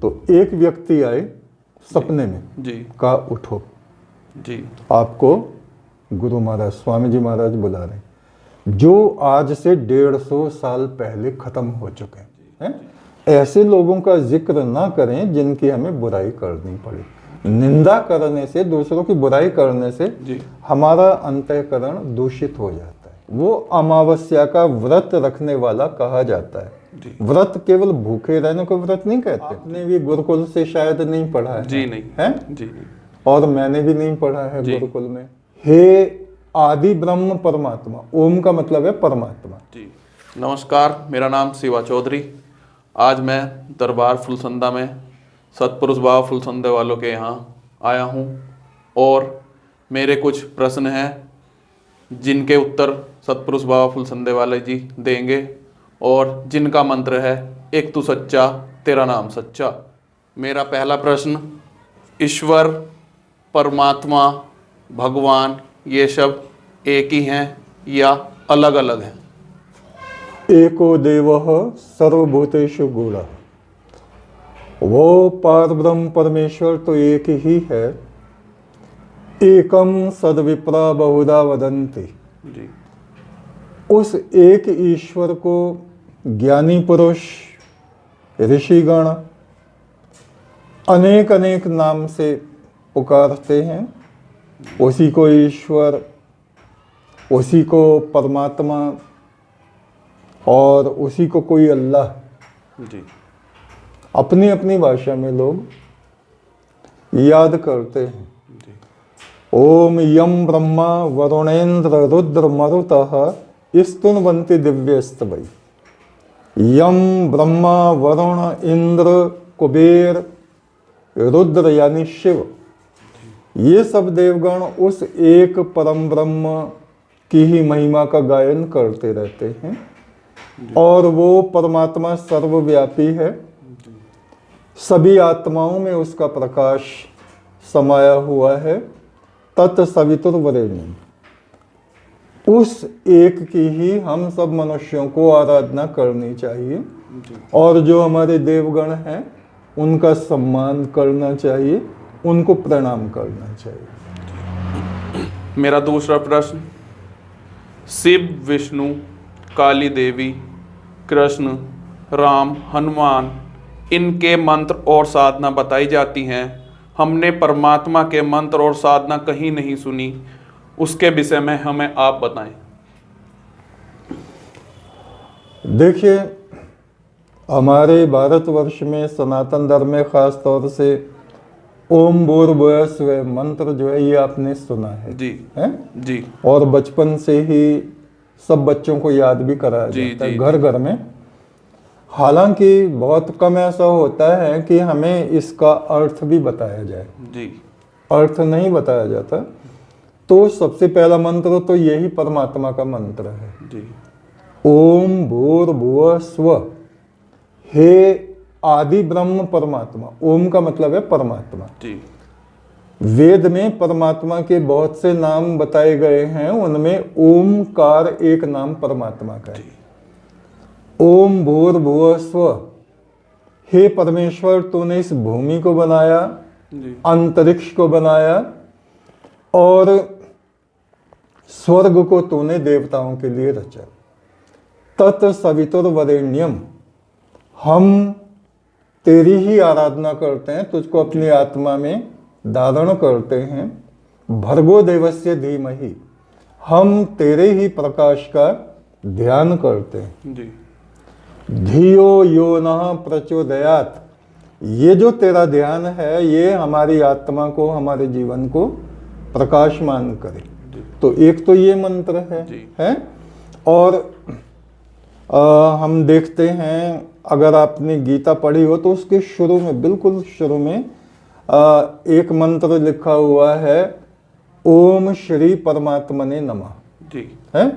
तो एक व्यक्ति आए सपने में जी कहा उठो, जी आपको गुरु महाराज स्वामी जी महाराज बुला रहे हैं, जो आज से 150 साल पहले खत्म हो चुके हैं। ऐसे लोगों का जिक्र ना करें जिनकी हमें बुराई करनी पड़े। निंदा करने से, दूसरों की बुराई करने से जी हमारा अंतःकरण दूषित हो जाता है। वो अमावस्या का व्रत रखने वाला कहा जाता है। जी व्रत केवल भूखे रहने को व्रत नहीं कहते। आपने भी गुरुकुल से शायद नहीं पढ़ा है? जी नहीं है जी नहीं। और मैंने भी नहीं पढ़ा है जी। गुरुकुल में। हे आदि ब्रह्म परमात्मा, ओम का मतलब है परमात्मा। जी नमस्कार, मेरा नाम शिवा चौधरी। आज मैं दरबार फुलसंदा में सतपुरुष बाबा फुलसंदे वालों के यहाँ आया हूँ और मेरे कुछ प्रश्न हैं जिनके उत्तर सतपुरुष बाबा फुलसंदे वाले जी देंगे और जिनका मंत्र है एक तू सच्चा तेरा नाम सच्चा। मेरा पहला प्रश्न, ईश्वर, परमात्मा, भगवान ये सब एक ही हैं या अलग अलग हैं? एको देवः सर्वभूतेषु गूढ़ः, वो पारब्रह्म परमेश्वर तो एक ही है। एकम सद्विप्रा बहुधा वदन्ति, जी उस एक ईश्वर को ज्ञानी पुरुष, ऋषिगण अनेक अनेक नाम से पुकारते हैं। उसी को ईश्वर, उसी को परमात्मा और उसी को कोई अल्लाह, जी अपनी अपनी भाषा में लोग याद करते हैं। जी ओम यम ब्रह्मा वरुणेन्द्र रुद्र मरुतः स्तुन्वन्ति दिव्यस्तवै। यम ब्रह्मा वरुण इंद्र कुबेर रुद्र यानी शिव, ये सब देवगण उस एक परम ब्रह्म की ही महिमा का गायन करते रहते हैं। और वो परमात्मा सर्वव्यापी है, सभी आत्माओं में उसका प्रकाश समाया हुआ है। तत्सवितुर्वरेण्यम, उस एक की ही हम सब मनुष्यों को आराधना करनी चाहिए और जो हमारे देवगण हैं उनका सम्मान करना चाहिए, उनको प्रणाम करना चाहिए। मेरा दूसरा प्रश्न, शिव, विष्णु, काली देवी, कृष्ण, राम, हनुमान इनके मंत्र और साधना बताई जाती हैं। हमने परमात्मा के मंत्र और साधना कहीं नहीं सुनी, उसके विषय में हमें आप बताएं। देखिए, हमारे भारतवर्ष में सनातन धर्म में खास तौर से ओम भूर्भुवः स्वः मंत्र जो है ये आपने सुना है जी है? जी और बचपन से ही सब बच्चों को याद भी कराया जाता है घर घर में। हालांकि बहुत कम ऐसा होता है कि हमें इसका अर्थ भी बताया जाए, जी अर्थ नहीं बताया जाता। तो सबसे पहला मंत्र तो यही परमात्मा का मंत्र है, जी ओम भूर्भुवः स्वः, हे आदि ब्रह्म परमात्मा। ओम का मतलब है परमात्मा। जी वेद में परमात्मा के बहुत से नाम बताए गए हैं, उनमें ओमकार एक नाम परमात्मा का है। ओम भूर्भुवः स्वः, हे परमेश्वर तूने इस भूमि को बनाया, अंतरिक्ष को बनाया और स्वर्ग को तूने देवताओं के लिए रचा। तत्सवितुर्वरेण्यम, हम तेरी ही आराधना करते हैं, तुझको अपनी आत्मा में धारण करते हैं। भर्गो देवस्य धीमहि, हम तेरे ही प्रकाश का ध्यान करते हैं। जी धियो यो नः प्रचोदयात्, ये जो तेरा ध्यान है ये हमारी आत्मा को, हमारे जीवन को प्रकाशमान करे। तो एक तो ये मंत्र है? और हम देखते हैं, अगर आपने गीता पढ़ी हो तो उसके शुरू में, बिल्कुल शुरू में एक मंत्र लिखा हुआ है, ओम श्री परमात्मने नमः। जी है,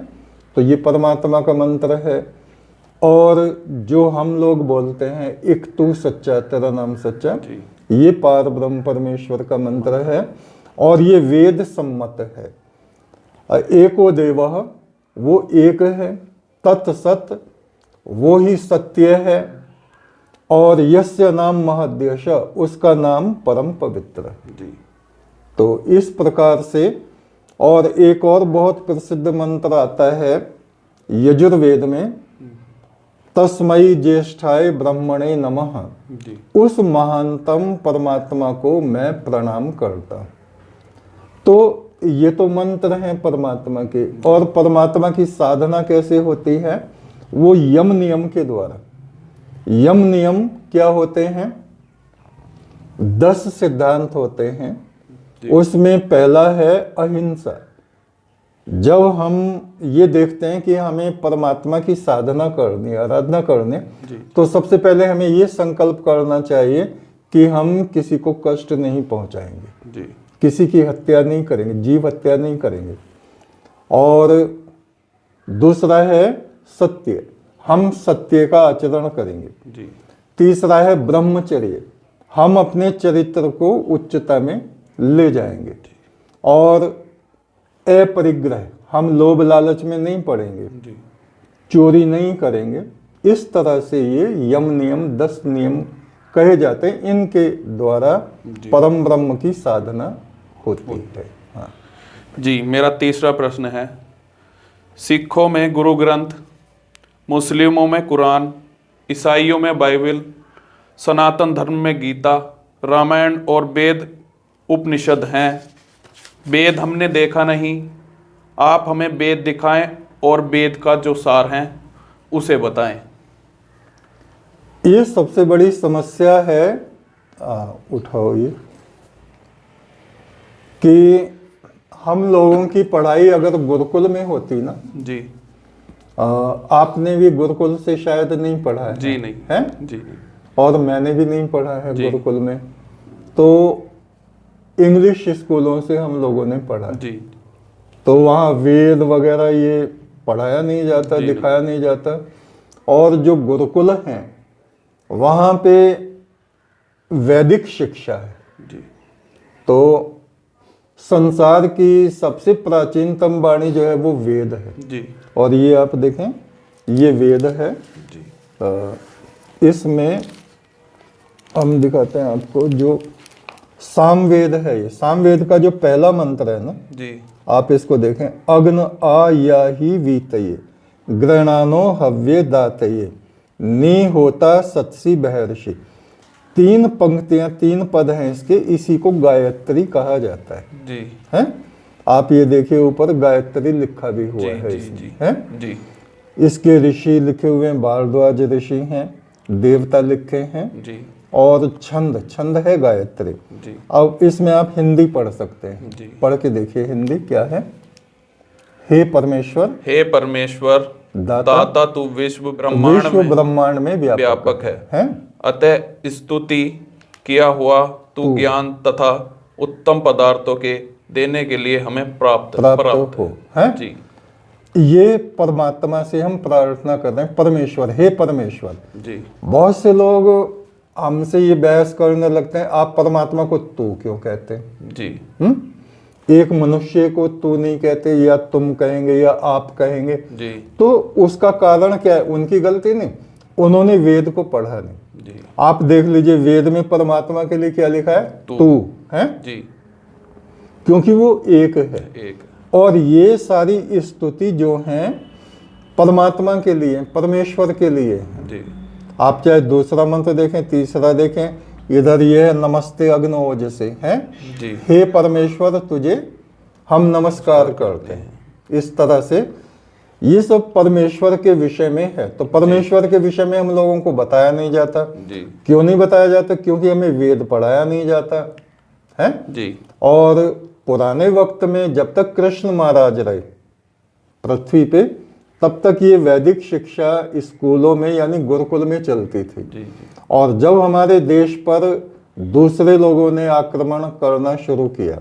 तो ये परमात्मा का मंत्र है। और जो हम लोग बोलते हैं एक तू सच्चा तेरा नाम सच्चा, ये पार ब्रह्म परमेश्वर का मंत्र है और ये वेद सम्मत है। एको देवः, वो एक है। तत्सत, वो ही सत्य है। और यस्य नाम महद्यश, उसका नाम परम पवित्र। जी। तो इस प्रकार से, और एक और बहुत प्रसिद्ध मंत्र आता है यजुर्वेद में, तस्मै ज्येष्ठाय ब्रह्मणे नमः। जी। उस महानतम परमात्मा को मैं प्रणाम करता हूं। तो ये तो मंत्र हैं परमात्मा के। और परमात्मा की साधना कैसे होती है? वो यम नियम के द्वारा। यम नियम क्या होते हैं? 10 सिद्धांत होते हैं। उसमें पहला है अहिंसा। जब हम ये देखते हैं कि हमें परमात्मा की साधना करनी, आराधना करनी, तो सबसे पहले हमें ये संकल्प करना चाहिए कि हम किसी को कष्ट नहीं पहुंचाएंगे। जी। किसी की हत्या नहीं करेंगे, जीव हत्या नहीं करेंगे। और दूसरा है सत्य, हम सत्य का आचरण करेंगे। जी। तीसरा है ब्रह्मचर्य, हम अपने चरित्र को उच्चता में ले जाएंगे। और अपरिग्रह, हम लोभ लालच में नहीं पड़ेंगे। जी। चोरी नहीं करेंगे। इस तरह से ये यम नियम 10 नियम कहे जाते हैं। इनके द्वारा परम ब्रह्म की साधना होती है। हाँ। जी, मेरा तीसरा प्रश्न है, सिखों में गुरु ग्रंथ, मुस्लिमों में कुरान, ईसाइयों में बाइबल, सनातन धर्म में गीता, रामायण और वेद उपनिषद हैं। वेद हमने देखा नहीं, आप हमें वेद दिखाएं और वेद का जो सार है उसे बताएं। ये सबसे बड़ी समस्या है। उठाओ ये, कि हम लोगों की पढ़ाई अगर गुरुकुल में होती ना। जी। आपने भी गुरुकुल से शायद नहीं पढ़ा है? जी नहीं है? जी नहीं। और मैंने भी नहीं पढ़ा है जी। गुरुकुल में। तो इंग्लिश स्कूलों से हम लोगों ने पढ़ा। जी। तो वहाँ वेद वगैरह ये पढ़ाया नहीं जाता, दिखाया नहीं जाता। और जो गुरुकुल हैं वहाँ पे वैदिक शिक्षा है। जी। तो संसार की सबसे प्राचीनतम वाणी जो है वो वेद है। जी। और ये आप देखें, ये वेद है। जी। इसमें हम दिखाते हैं आपको, जो सामवेद है, ये सामवेद का जो पहला मंत्र है ना। जी। आप इसको देखें, अग्न आ या ही वीतये गृणानो हव्य दातये नी होता सत्सी बहर्षि। 3 पंक्तियां, 3 पद हैं इसके, इसी को गायत्री कहा जाता है। जी। हैं? आप ये देखिए, ऊपर गायत्री लिखा भी हुआ है जी। इसमें। जी। हैं? जी। इसके ऋषि लिखे हुए हैं, भारद्वाज ऋषि हैं, देवता लिखे हैं। जी। और छंद, छंद है गायत्री। जी। अब इसमें आप हिंदी पढ़ सकते हैं। जी। पढ़ के देखिए हिंदी क्या है। हे परमेश्वर, हे परमेश्वर, दाता तू विश्व ब्रह्मांड में व्यापक है। हैं? अतः स्तुति किया हुआ तू ज्ञान तथा उत्तम पदार्थों के देने के लिए हमें प्राप्त हो हैं? जी। ये परमात्मा से हम प्रार्थना कर रहे हैं, परमेश्वर, हे परमेश्वर। जी। बहुत से लोग हमसे ये बहस करने लगते हैं, आप परमात्मा को तू क्यों कहते हैं? जी। एक मनुष्य को तू नहीं कहते, या तुम कहेंगे या आप कहेंगे। जी। तो उसका कारण क्या है? उनकी गलती नहीं, उन्होंने वेद को पढ़ा नहीं। जी। आप देख लीजिए, वेद में परमात्मा के लिए क्या लिखा है? तू है। जी। क्योंकि वो एक है। एक। और ये सारी स्तुति जो हैं परमात्मा के लिए, परमेश्वर के लिए है। जी। आप चाहे दूसरा मंत्र देखें, तीसरा देखें, इधर ये है नमस्ते अग्नोजसे है। जी। हे परमेश्वर, तुझे हम नमस्कार करते हैं। इस तरह से ये सब परमेश्वर के विषय में है। तो परमेश्वर के विषय में हम लोगों को बताया नहीं जाता। जी। क्यों नहीं बताया जाता? क्योंकि हमें वेद पढ़ाया नहीं जाता है। जी। और पुराने वक्त में जब तक कृष्ण महाराज रहे पृथ्वी पे, तब तक ये वैदिक शिक्षा स्कूलों में यानी गुरुकुल में चलती थी। जी। और जब हमारे देश पर दूसरे लोगों ने आक्रमण करना शुरू किया,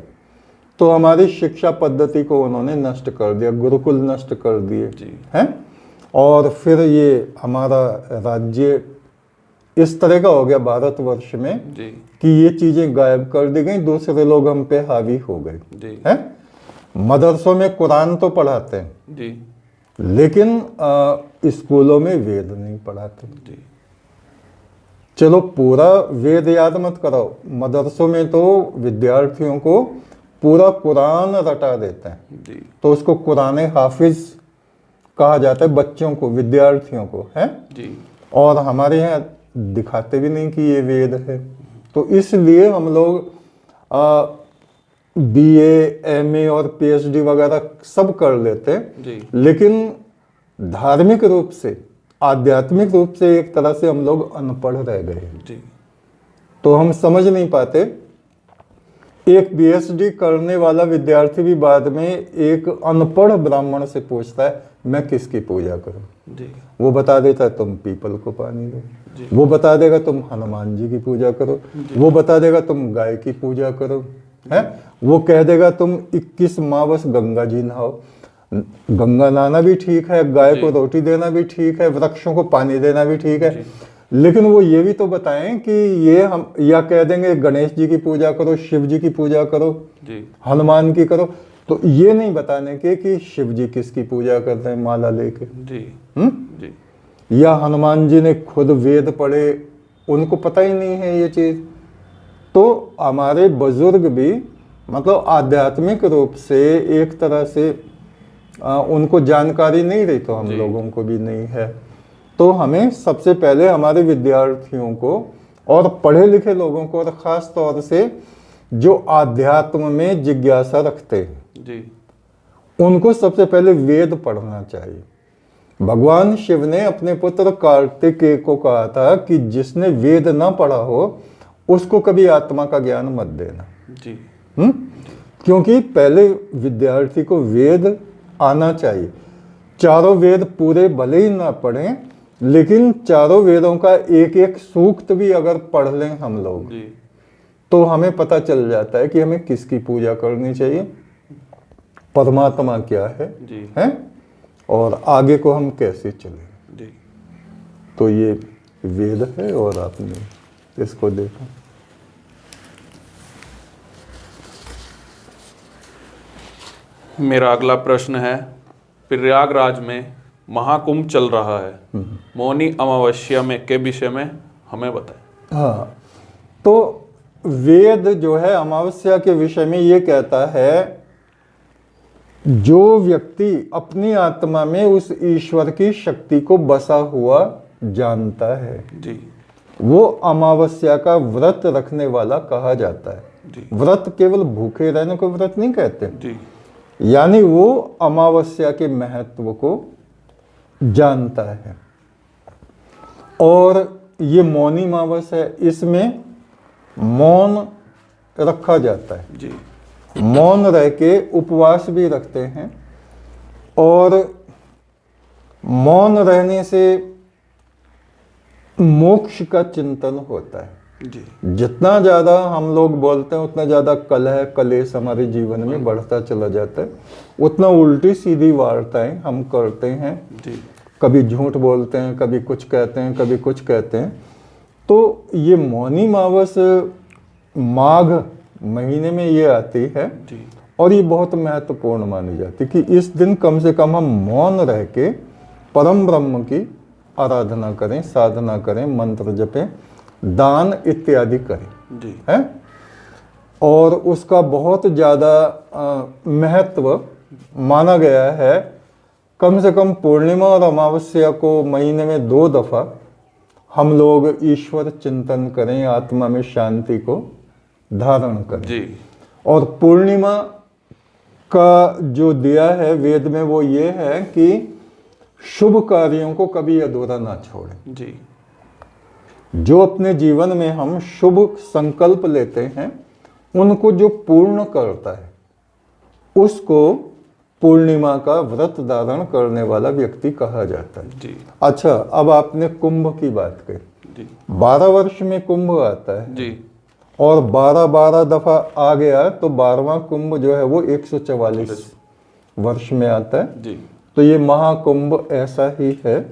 तो हमारी शिक्षा पद्धति को उन्होंने नष्ट कर दिया, गुरुकुल नष्ट कर दिए हैं। और फिर ये हमारा राज्य इस तरह का हो गया भारतवर्ष में जी। कि ये चीजें गायब कर दी गई, दूसरे लोग हम पे हावी हो गए हैं। मदरसों में कुरान तो पढ़ाते हैं जी, लेकिन स्कूलों में वेद नहीं पढ़ाते। जी। चलो पूरा वेद याद मत कराओ, मदरसों में तो विद्यार्थियों को पूरा कुरान रटा देते हैं, जी तो उसको कुरान हाफिज कहा जाता है बच्चों को, विद्यार्थियों को, है। जी और हमारे यहाँ दिखाते भी नहीं कि ये वेद है, तो इसलिए हम लोग बीए, एमए और पीएचडी वगैरह सब कर लेते हैं, जी लेकिन धार्मिक रूप से, आध्यात्मिक रूप से एक तरह से हम लोग अनपढ़ रह गए हैं। जी तो हम समझ नहीं पाते। एक पीएचडी करने वाला विद्यार्थी भी बाद में एक अनपढ़ ब्राह्मण से पूछता है मैं किसकी पूजा करूं? जी वो बता देता है तुम पीपल को पानी दो, जी वो बता देगा तुम हनुमान जी की पूजा करो, वो बता देगा तुम गाय की पूजा करो, है। वो कह देगा तुम 21 मावस गंगा जी नहाओ। गंगा नहाना भी ठीक है, गाय को रोटी देना भी ठीक है, वृक्षों को पानी देना भी ठीक है, लेकिन वो ये भी तो बताएं कि ये हम, या कह देंगे गणेश जी की पूजा करो, शिव जी की पूजा करो, जी हनुमान की करो, तो ये नहीं बताने के कि शिव जी किसकी पूजा करते हैं माला लेके, जी जी या हनुमान जी ने खुद वेद पढ़े, उनको पता ही नहीं है ये चीज। तो हमारे बुजुर्ग भी मतलब आध्यात्मिक रूप से एक तरह से उनको जानकारी नहीं रही, तो हम लोगों को भी नहीं है। तो हमें सबसे पहले हमारे विद्यार्थियों को और पढ़े लिखे लोगों को, और ख़ास तौर से जो आध्यात्म में जिज्ञासा रखते हैं, जी उनको सबसे पहले वेद पढ़ना चाहिए। भगवान शिव ने अपने पुत्र कार्तिकेय को कहा था कि जिसने वेद ना पढ़ा हो उसको कभी आत्मा का ज्ञान मत देना। जी क्योंकि पहले विद्यार्थी को वेद आना चाहिए। चारों वेद पूरे भले ही ना पढ़ें, लेकिन चारों वेदों का एक एक सूक्त भी अगर पढ़ लें हम लोग, जी तो हमें पता चल जाता है कि हमें किसकी पूजा करनी चाहिए, परमात्मा क्या है, जी हैं, और आगे को हम कैसे चलें। जी तो ये वेद है और आपने इसको देखा। मेरा अगला प्रश्न है, प्रयागराज में महाकुंभ चल रहा है, मौनी अमावस्या में के विषय में हमें बताएं। हाँ, तो वेद जो है अमावस्या के विषय में ये कहता है, जो व्यक्ति अपनी आत्मा में उस ईश्वर की शक्ति को बसा हुआ जानता है, जी वो अमावस्या का व्रत रखने वाला कहा जाता है। जी व्रत केवल भूखे रहने को व्रत नहीं कहते, जी यानी वो अमावस्या के महत्व को जानता है। और ये मौनी अमावस है, इसमें मौन रखा जाता है, जी मौन रह के उपवास भी रखते हैं, और मौन रहने से मोक्ष का चिंतन होता है। जी जितना ज़्यादा हम लोग बोलते हैं उतना ज़्यादा कलह कलेश हमारे जीवन में बढ़ता चला जाता है, उतना उल्टी सीधी वार्ताएं हम करते हैं, जी कभी झूठ बोलते हैं, कभी कुछ कहते हैं, कभी कुछ कहते हैं। तो ये मौनी अमावस माघ महीने में ये आती है, जी और ये बहुत महत्वपूर्ण मानी जाती है कि इस दिन कम से कम हम मौन रह के परम ब्रह्म की आराधना करें, साधना करें, मंत्र जपें, दान इत्यादि करें, जी है। और उसका बहुत ज़्यादा महत्व माना गया है। कम से कम पूर्णिमा और अमावस्या को महीने में 2 दफ़ा हम लोग ईश्वर चिंतन करें, आत्मा में शांति को धारण करें। जी और पूर्णिमा का जो दिया है वेद में वो ये है कि शुभ कार्यों को कभी अधूरा ना छोड़ें। जी जो अपने जीवन में हम शुभ संकल्प लेते हैं उनको जो पूर्ण करता है उसको पूर्णिमा का व्रत धारण करने वाला व्यक्ति कहा जाता है। जी अच्छा, अब आपने कुंभ की बात कही। जी 12 वर्ष में कुंभ आता है, जी और 12 दफा आ गया तो 12वां कुंभ जो है वो 144 वर्ष में आता है। जी तो ये महाकुंभ ऐसा ही है।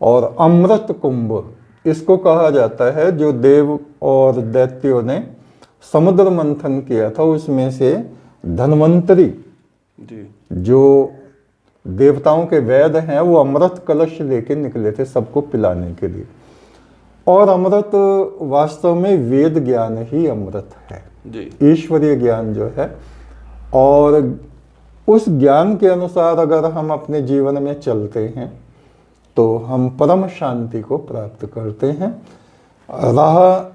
और अमृत कुंभ इसको कहा जाता है, जो देव और दैत्यों ने समुद्र मंथन किया था उसमें से धन्वंतरी जी जो देवताओं के वैद हैं वो अमृत कलश लेके निकले थे सबको पिलाने के लिए। और अमृत वास्तव में वेद ज्ञान ही अमृत है, जी ईश्वरीय ज्ञान जो है। और उस ज्ञान के अनुसार अगर हम अपने जीवन में चलते हैं तो हम परम शांति को प्राप्त करते हैं। रहा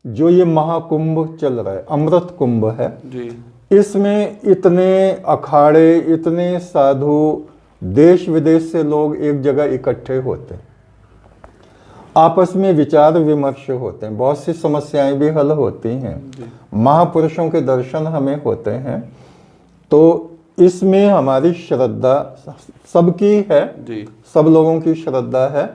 जो ये महाकुंभ चल रहा है, अमृत कुंभ है, जी इसमें इतने अखाड़े, इतने साधु, देश विदेश से लोग एक जगह इकट्ठे होते हैं, आपस में विचार विमर्श होते हैं, बहुत सी समस्याएं भी हल होती हैं, महापुरुषों के दर्शन हमें होते हैं। तो इसमें हमारी श्रद्धा सबकी है, जी सब लोगों की श्रद्धा है।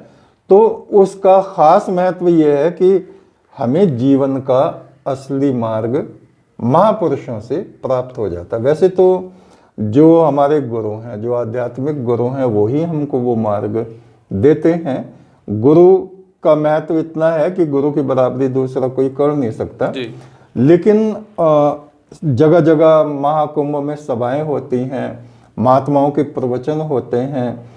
तो उसका खास महत्व यह है कि हमें जीवन का असली मार्ग महापुरुषों से प्राप्त हो जाता है। वैसे तो जो हमारे गुरु हैं, जो आध्यात्मिक गुरु हैं, वो ही हमको वो मार्ग देते हैं। गुरु का महत्व इतना है कि गुरु की बराबरी दूसरा कोई कर नहीं सकता। जी लेकिन जगह जगह महाकुंभ में सभाएं होती हैं, महात्माओं के प्रवचन होते हैं,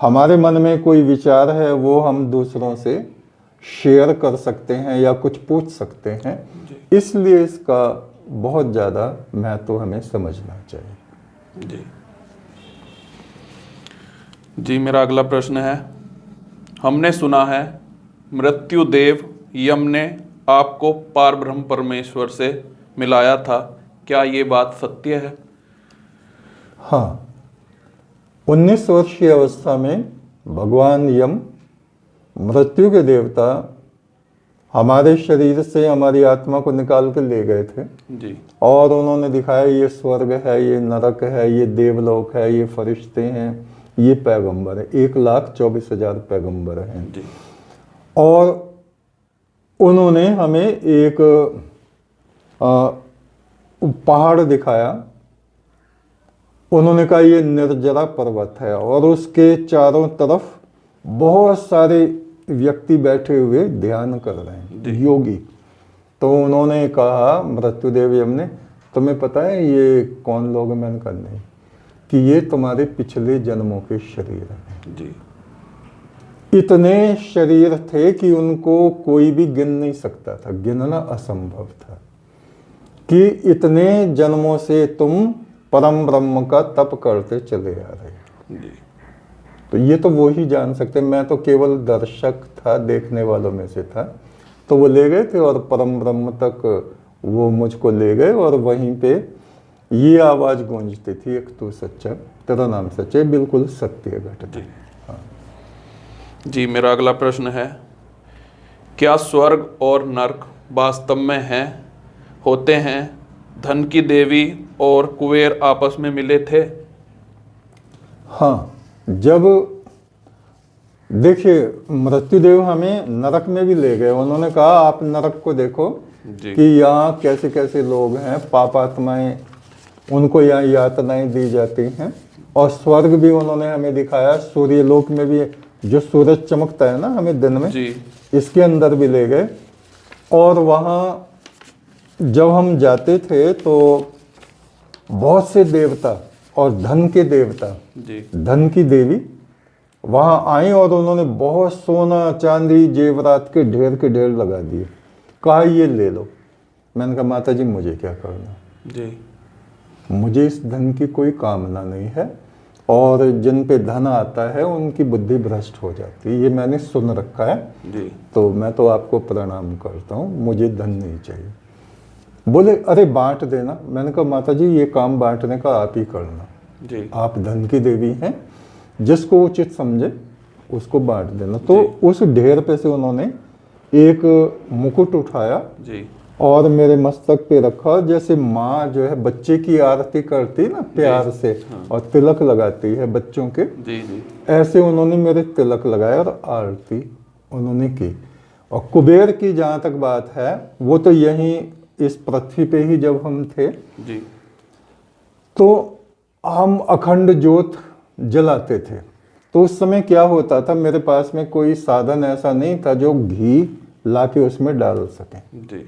हमारे मन में कोई विचार है वो हम दूसरों से शेयर कर सकते हैं या कुछ पूछ सकते हैं। इसलिए इसका बहुत ज़्यादा महत्व हमें समझना चाहिए। जी जी मेरा अगला प्रश्न है, हमने सुना है मृत्युदेव यम ने आपको पारब्रह्म परमेश्वर से मिलाया था, क्या ये बात सत्य है? हाँ, 19 वर्षीय अवस्था में भगवान यम, मृत्यु के देवता, हमारे शरीर से हमारी आत्मा को निकाल के ले गए थे जी। और उन्होंने दिखाया ये स्वर्ग है, ये नरक है, ये देवलोक है, ये फरिश्ते हैं, ये पैगंबर है। 1,24,000 पैगंबर हैं जी। और उन्होंने हमें एक पहाड़ दिखाया। उन्होंने कहा ये निर्जरा पर्वत है और उसके चारों तरफ बहुत सारे व्यक्ति बैठे हुए ध्यान कर रहे हैं, योगी। तो उन्होंने कहा, मृत्युदेव यम ने, तुम्हें पता है ये कौन लोग? मैंने कहा नहीं, कि ये तुम्हारे पिछले जन्मों के शरीर हैं जी। इतने शरीर थे कि उनको कोई भी गिन नहीं सकता था, गिनना असंभव था, कि इतने जन्मों से तुम परम ब्रह्म का तप करते चले आ रहे हो। जी। तो ये तो वो ही जान सकते, मैं तो केवल दर्शक था, देखने वालों में से था। तो वो ले गए थे और परम ब्रह्म तक वो मुझको ले गए और वहीं पे ये आवाज़ गूंजती थी, एक तू सच्चा, तेरा नाम सच्चा, बिल्कुल सत्य घटना। हाँ। जी मेरा अगला प्रश्न है, क्या स्वर्ग और नरक वास्तव में हैं, होते हैं? धन की देवी और कुबेर आपस में मिले थे? हाँ, जब देखिए मृत्युदेव हमें नरक में भी ले गए। उन्होंने कहा आप नरक को देखो जी। कि यहाँ कैसे कैसे लोग हैं, पापात्माएं, उनको यहाँ यातनाएं दी जाती हैं। और स्वर्ग भी उन्होंने हमें दिखाया, सूर्यलोक में भी जो सूरज चमकता है ना हमें दिन में जी। इसके अंदर भी ले गए। और वहाँ जब हम जाते थे तो बहुत से देवता और धन के देवता, जी। धन की देवी वहाँ आई और उन्होंने बहुत सोना चांदी जेवरात के ढेर लगा दिए। कहा ये ले लो। मैंने कहा माता जी मुझे क्या करना, जी। मुझे इस धन की कोई कामना नहीं है और जिन पे धन आता है उनकी बुद्धि भ्रष्ट हो जाती है, ये मैंने सुन रखा है। जी। तो मैं तो आपको प्रणाम करता हूँ, मुझे धन नहीं चाहिए। बोले अरे बांट देना। मैंने कहा माता जी ये काम बांटने का आप ही करना, जी। आप धन की देवी हैं, जिसको उचित समझे उसको बांट देना। तो उस ढेर पे से उन्होंने एक मुकुट उठाया जी। और मेरे मस्तक पे रखा, जैसे माँ जो है बच्चे की आरती करती है ना प्यार से, हाँ। और तिलक लगाती है बच्चों के, जी। जी। ऐसे उन्होंने मेरे तिलक लगाया और आरती उन्होंने की। और कुबेर की जहाँ तक बात है, वो तो यहीं इस पृथ्वी पे ही जब हम थे जी। तो हम अखंड ज्योत जलाते थे। तो उस समय क्या होता था, मेरे पास में कोई साधन ऐसा नहीं था जो घी लाके उसमें डाल सके। जी।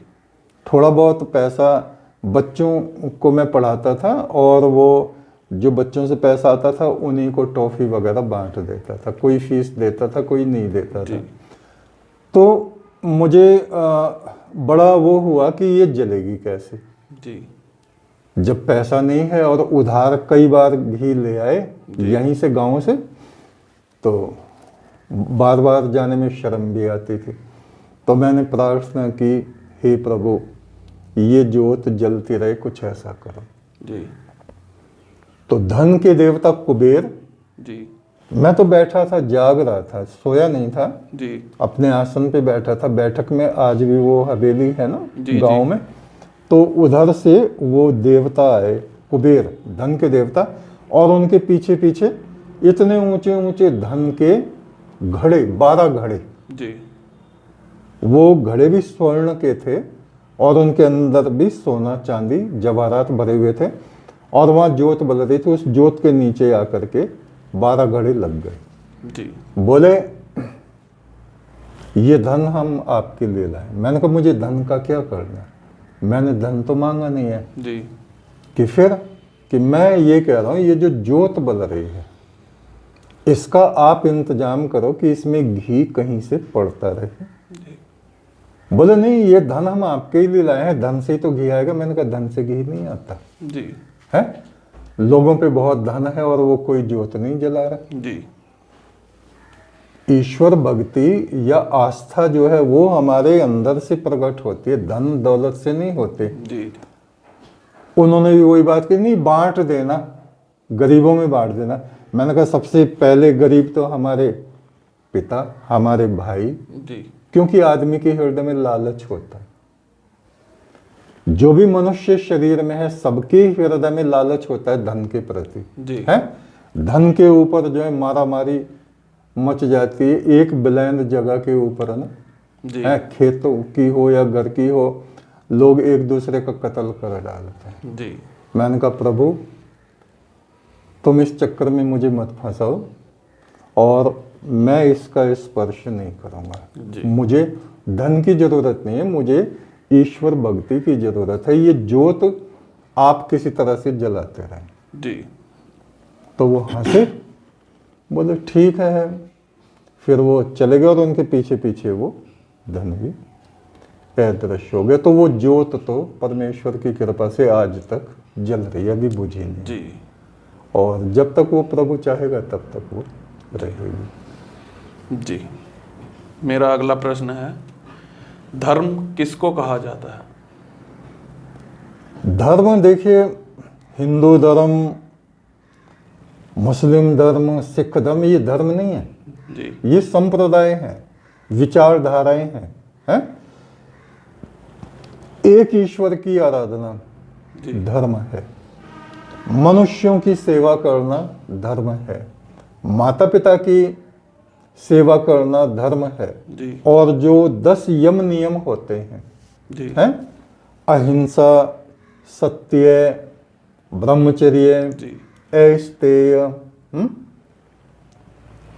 थोड़ा बहुत पैसा बच्चों को मैं पढ़ाता था और वो जो बच्चों से पैसा आता था उन्हीं को टॉफ़ी वगैरह बांट देता था, कोई फीस देता था, कोई नहीं देता था। तो मुझे बड़ा वो हुआ कि ये जलेगी कैसे, जी जब पैसा नहीं है और उधार कई बार घी ले आए यहीं से गांव से, तो बार बार जाने में शर्म भी आती थी। तो मैंने प्रार्थना की, हे प्रभु ये जोत जलती रहे, कुछ ऐसा करो। जी तो धन के देवता कुबेर, जी मैं तो बैठा था, जाग रहा था, सोया नहीं था, जी अपने आसन पे बैठा था। बैठक में आज भी वो हवेली है ना जी, गांव में, तो उधर से वो देवता आए, कुबेर धन के देवता, और उनके पीछे पीछे इतने ऊंचे ऊंचे धन के घड़े, 12 घड़े, जी वो घड़े भी स्वर्ण के थे और उनके अंदर भी सोना चांदी जवाहरात भरे हुए थे, और वहाँ जोत बल रही थी। उस जोत के नीचे आकर के 12 घड़े लग गए। जी बोले ये धन हम आपके लिए लाए। मैंने कहा मुझे धन का क्या करना है, मैंने धन तो मांगा नहीं है। जी कि फिर कि मैं ये कह रहा हूँ, ये जो जोत बल रही है इसका आप इंतजाम करो कि इसमें घी कहीं से पड़ता रहे। बोले नहीं, ये धन हम आपके ही लिए लाए हैं, धन से ही तो घी आएगा। मैंने कहा धन से घी नहीं आता जी है, लोगों पे बहुत धन है और वो कोई जोत नहीं जला रहा। जी ईश्वर भक्ति या आस्था जो है वो हमारे अंदर से प्रकट होती है, धन दौलत से नहीं होते। जी उन्होंने भी वही बात की, नहीं बांट देना, गरीबों में बांट देना। मैंने कहा सबसे पहले गरीब तो हमारे पिता, हमारे भाई, जी क्योंकि आदमी के हृदय में लालच होता है। जो भी मनुष्य शरीर में है सबके हृदय में लालच होता है धन के प्रति, जी है। धन के ऊपर जो है मारा मारी मच जाती है, एक ब्लैंड जगह के ऊपर ना, जी है, खेतों की हो या घर की हो, लोग एक दूसरे का कत्ल कर डालते हैं। जी मैंने कहा प्रभु तुम इस चक्कर में मुझे मत फंसाओ और मैं इसका स्पर्श नहीं करूंगा। जी मुझे धन की जरूरत नहीं है, मुझे ईश्वर भक्ति की जरूरत है। ये जोत आप किसी तरह से जलाते रहें। जी तो वो हंसे, बोले ठीक है। फिर वो चले गए और उनके पीछे पीछे वो धन भी अदृश्य हो गए। तो वो जोत तो परमेश्वर की कृपा से आज तक जल रही है, अभी बुझी नहीं। जी और जब तक वो प्रभु चाहेगा तब तक वो रहेगी। जी मेरा अगला प्रश्न है, धर्म किसको कहा जाता है? धर्म देखिए, हिंदू धर्म, मुस्लिम धर्म, सिख धर्म, ये धर्म नहीं है, जी ये संप्रदाय हैं, विचारधाराएं हैं। एक ईश्वर की आराधना जी धर्म है, मनुष्यों की सेवा करना धर्म है, माता पिता की सेवा करना धर्म है, जी और जो 10 यम नियम होते हैं, जी हैं, अहिंसा, सत्य, ब्रह्मचर्य, जी ऐस्तेय,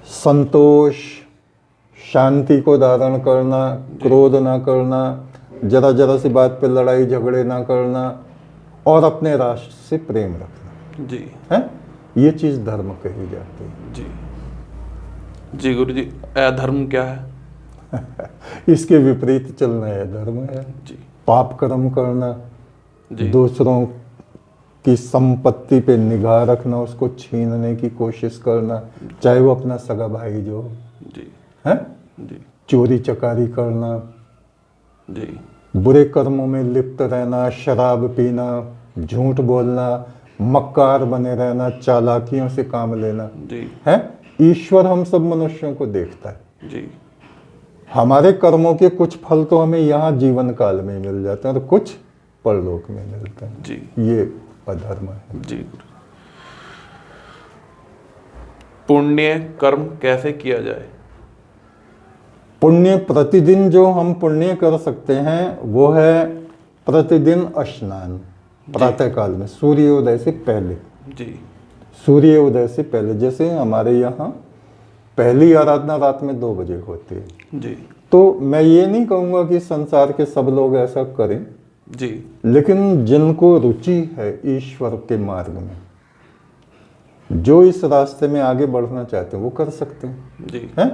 संतोष, शांति को धारण करना, क्रोध ना करना, जरा जरा सी बात पे लड़ाई झगड़े ना करना, और अपने राष्ट्र से प्रेम रखना, जी है, ये चीज धर्म कही जाती है। जी जी गुरु जी, अधर्म क्या है? इसके विपरीत चलना है धर्म है। जी पाप कर्म करना, जी दूसरों की संपत्ति पे निगाह रखना, उसको छीनने की कोशिश करना, चाहे वो अपना सगा भाई जो हो, जी है, जी चोरी चकारी करना, जी बुरे कर्मों में लिप्त रहना, शराब पीना, झूठ बोलना, मक्कार बने रहना, चालाकियों से काम लेना, जी है। ईश्वर हम सब मनुष्यों को देखता है। जी हमारे कर्मों के कुछ फल तो हमें यहाँ जीवन काल में मिल जाते हैं और कुछ परलोक में मिलते हैं। जी ये अधर्म है। जी गुरु। पुण्य कर्म कैसे किया जाए? पुण्य प्रतिदिन जो हम पुण्य कर सकते हैं वो है प्रतिदिन स्नान, प्रातः काल में सूर्योदय से पहले, जी सूर्योदय से पहले। जैसे हमारे यहाँ पहली आराधना रात में 2 बजे होती है, जी तो मैं ये नहीं कहूँगा कि संसार के सब लोग ऐसा करें, जी लेकिन जिनको रुचि है ईश्वर के मार्ग में, जो इस रास्ते में आगे बढ़ना चाहते हैं वो कर सकते हैं, जी हैं।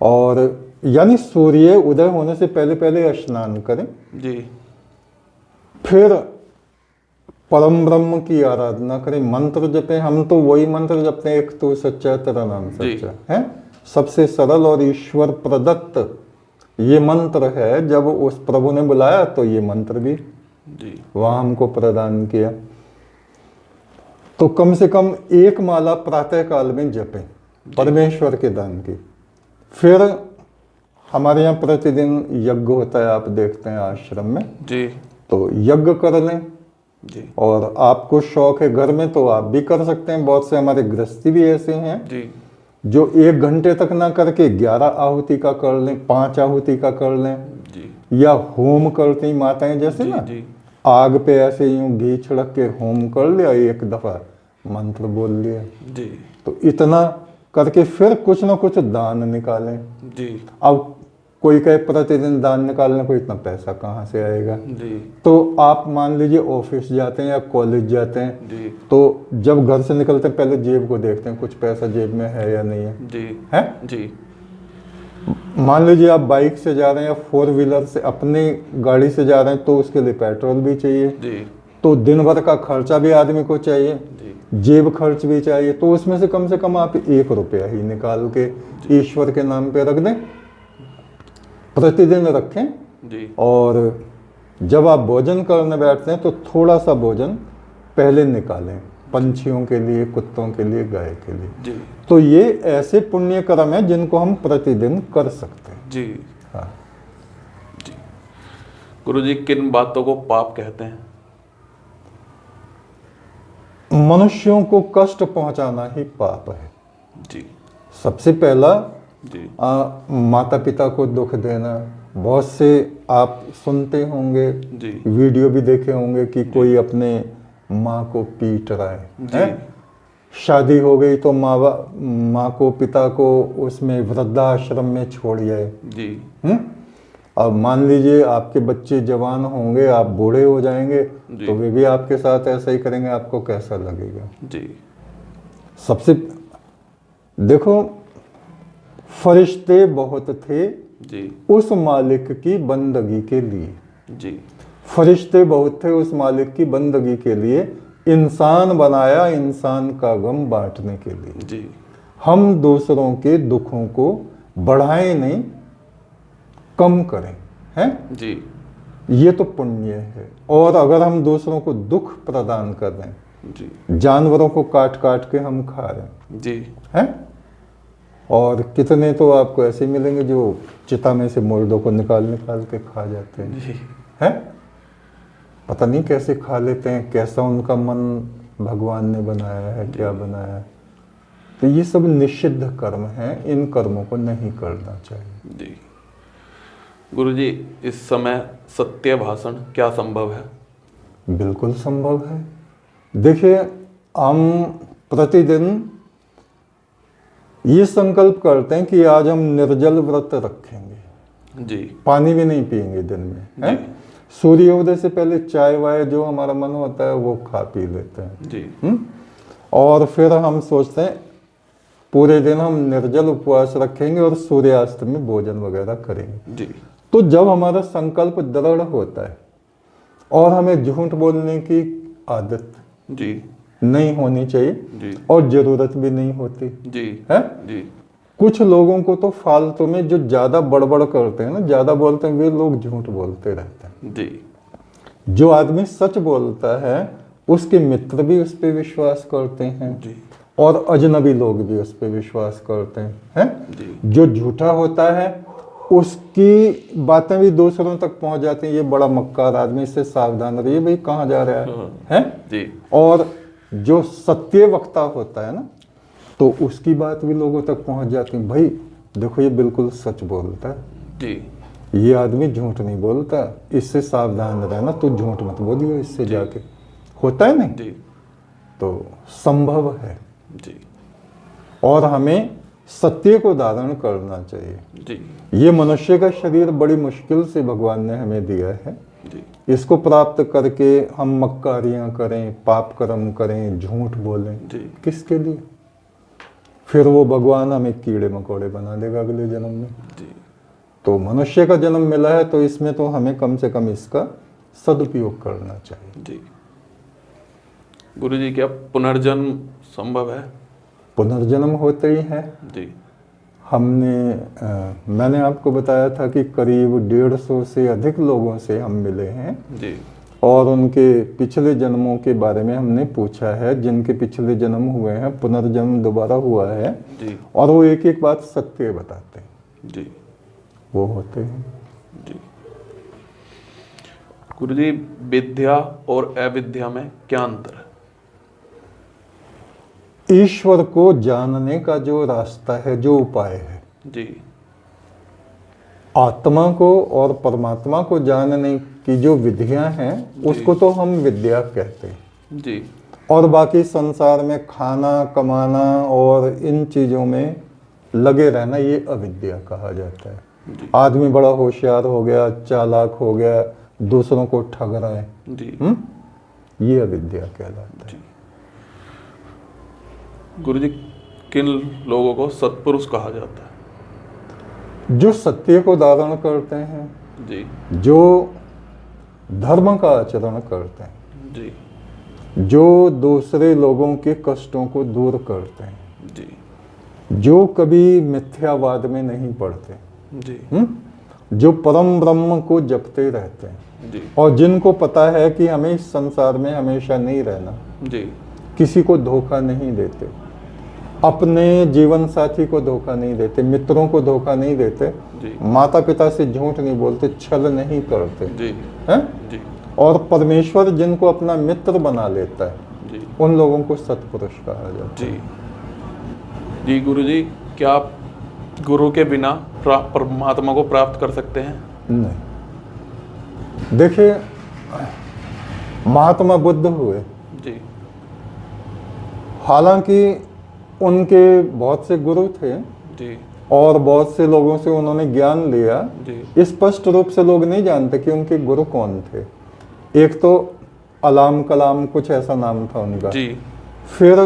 और यानी सूर्य उदय होने से पहले पहले स्नान करें, जी फिर परम ब्रह्म की आराधना करें, मंत्र जपें। हम तो वही मंत्र जपते हैं, एक तू सच्चा तेरा नाम जी। सच्चा है, सबसे सरल और ईश्वर प्रदत्त ये मंत्र है। जब उस प्रभु ने बुलाया तो ये मंत्र भी जी वहां हमको प्रदान किया। तो कम से कम एक माला प्रातः काल में जपें, परमेश्वर के दान की। फिर हमारे यहाँ प्रतिदिन यज्ञ होता है, आप देखते हैं आश्रम में, जी तो यज्ञ कर लें। जी और आपको शौक है घर में तो आप भी कर सकते हैं। बहुत से हमारे गृहस्थी भी ऐसे हैं जी जो 1 घंटे तक ना करके 11 आहुति का कर लें, 5 आहुति का कर लें, जी या होम करती हैं माताएं जैसे जी ना, जी आग पे ऐसे यूं घी छिड़क के होम कर लिया, एक दफा मंत्र बोल लिया। जी तो इतना करके फिर कुछ ना कुछ दान निकालें। जी अब कोई कहे प्रतिदिन दान निकालने को इतना पैसा कहाँ से आएगा। जी तो आप मान लीजिए ऑफिस जाते हैं या कॉलेज जाते हैं, जी तो जब घर से निकलते हैं पहले जेब को देखते हैं कुछ पैसा जेब में है या नहीं है। जी है, जी मान लीजिए आप बाइक से जा रहे हैं या 4 व्हीलर से अपनी गाड़ी से जा रहे हैं तो उसके लिए पेट्रोल भी चाहिए, जी तो दिन भर का खर्चा भी आदमी को चाहिए, जी जेब खर्च भी चाहिए। तो उसमें से कम आप 1 रुपया ही निकाल के ईश्वर के नाम पे रख दें, प्रतिदिन रखें। जी और जब आप भोजन करने बैठते हैं तो थोड़ा सा भोजन पहले निकालें, पंछियों के लिए, कुत्तों के लिए, गाय के लिए। जी तो ये ऐसे पुण्य कर्म है जिनको हम प्रतिदिन कर सकते हैं। जी हाँ। जी गुरुजी, किन बातों को पाप कहते हैं? मनुष्यों को कष्ट पहुंचाना ही पाप है। जी सबसे पहला जी माता पिता को दुख देना। बहुत से आप सुनते होंगे, जी वीडियो भी देखे होंगे कि कोई अपने माँ को पीट रहा जी है? शादी हो गई तो माँ को, पिता को उसमें वृद्धाश्रम में छोड़ जाए। जी अब मान लीजिए आपके बच्चे जवान होंगे, आप बूढ़े हो जाएंगे जी। तो वे भी आपके साथ ऐसा ही करेंगे, आपको कैसा लगेगा? जी सबसे देखो, फरिश्ते बहुत थे जी उस मालिक की बंदगी के लिए। जी फरिश्ते बहुत थे उस मालिक की बंदगी के लिए। इंसान बनाया इंसान का गम बांटने के लिए। जी हम दूसरों के दुखों को बढ़ाएं नहीं, कम करें, हैं? जी ये तो पुण्य है। और अगर हम दूसरों को दुख प्रदान कर रहे हैं, जी जानवरों को काट काट के हम खा रहे हैं, जी हैं? और कितने तो आपको ऐसे मिलेंगे जो चिता में से मुर्दों को निकाल निकाल के खा जाते हैं, जी हैं? पता नहीं कैसे खा लेते हैं, कैसा उनका मन भगवान ने बनाया है, क्या बनाया है। तो ये सब निषिद्ध कर्म हैं, इन कर्मों को नहीं करना चाहिए। जी गुरुजी, इस समय सत्य भाषण क्या संभव है? बिल्कुल संभव है। देखिए, हम प्रतिदिन ये संकल्प करते हैं कि आज हम निर्जल व्रत रखेंगे, जी पानी भी नहीं पिएंगे दिन में, जी सूर्योदय से पहले चाय वाय जो हमारा मन होता है वो खा पी लेते हैं। जी और फिर हम सोचते हैं पूरे दिन हम निर्जल उपवास रखेंगे और सूर्यास्त में भोजन वगैरह करेंगे। जी तो जब हमारा संकल्प दृढ़ होता है और हमें झूठ बोलने की आदत जी नहीं होनी चाहिए जी और जरूरत भी नहीं होती जी है। जी कुछ लोगों को तो फालतू में जो ज्यादा बड़बड़ करते हैं ना, ज्यादा बोलते हैं, वे लोग झूठ बोलते रहते हैं। जी जो आदमी सच बोलता है उसके मित्र भी उस पर विश्वास करते हैं जी और अजनबी लोग भी उस पर विश्वास करते हैं। जी जो झूठा होता है उसकी बातें भी दूसरों तक पहुंच जाती हैं, ये बड़ा मक्कार आदमी, इससे सावधान रहिए, भाई कहाँ जा रहा है? जी और जो सत्य वक्ता होता है ना, तो उसकी बात भी लोगों तक पहुंच जाती है, भाई देखो ये बिल्कुल सच बोलता है, जी ये आदमी झूठ नहीं बोलता, इससे सावधान रहना, तो झूठ मत बोलियो इससे जाके। होता है नहीं? जी तो संभव है जी और हमें सत्य को धारण करना चाहिए। जी ये मनुष्य का शरीर बड़ी मुश्किल से भगवान ने हमें दिया है। जी इसको प्राप्त करके हम मक्कारियां करें, पाप कर्म करें, झूठ बोलें, जी किसके लिए? फिर वो भगवान हमें कीड़े मकोड़े बना देगा अगले जन्म में। जी तो मनुष्य का जन्म मिला है तो इसमें तो हमें कम से कम इसका सदुपयोग करना चाहिए। जी गुरुजी, क्या पुनर्जन्म संभव है? पुनर्जन्म होते ही है। जी मैंने आपको बताया था कि करीब 150 से अधिक लोगों से हम मिले हैं जी और उनके पिछले जन्मों के बारे में हमने पूछा है। जिनके पिछले जन्म हुए हैं, पुनर्जन्म दोबारा हुआ है जी और वो एक एक बात सत्य बताते हैं, जी वो होते हैं। जी गुरुजी, विद्या और अविद्या में क्या अंतर है? ईश्वर को जानने का जो रास्ता है, जो उपाय है, जी आत्मा को और परमात्मा को जानने की जो विधियां हैं उसको तो हम विद्या कहते हैं। जी और बाकी संसार में खाना कमाना और इन चीजों में लगे रहना, ये अविद्या कहा जाता है। जी आदमी बड़ा होशियार हो गया, चालाक हो गया, दूसरों को ठग रहा है, जी ये अविद्या कहलाता है। जी गुरुजी, किन लोगों को सत्पुरुष कहा जाता है? जो सत्य को धारण करते हैं, जी जो धर्म का आचरण करते हैं, जी जो दूसरे लोगों के कष्टों को दूर करते हैं, जी जो कभी मिथ्यावाद में नहीं पड़ते, जी जो परम ब्रह्म को जपते रहते हैं जी और जिनको पता है कि हमें इस संसार में हमेशा नहीं रहना, जी किसी को धोखा नहीं देते, अपने जीवन साथी को धोखा नहीं देते, मित्रों को धोखा नहीं देते, जी माता पिता से झूठ नहीं बोलते, छल नहीं करते जी हैं, जी और परमेश्वर जिनको अपना मित्र बना लेता है, जी उन लोगों को सत्पुरुष कहा जाता है। जी जी गुरुजी, क्या आप गुरु के बिना परमात्मा को प्राप्त कर सकते हैं? नहीं, देखिए महात्मा बुद्ध हुए, जी हालांकि उनके बहुत से गुरु थे जी और बहुत से लोगों से उन्होंने ज्ञान लिया। जी स्पष्ट रूप से लोग नहीं जानते कि उनके गुरु कौन थे। एक तो अलाम कलाम कुछ ऐसा नाम था उनका। जी फिर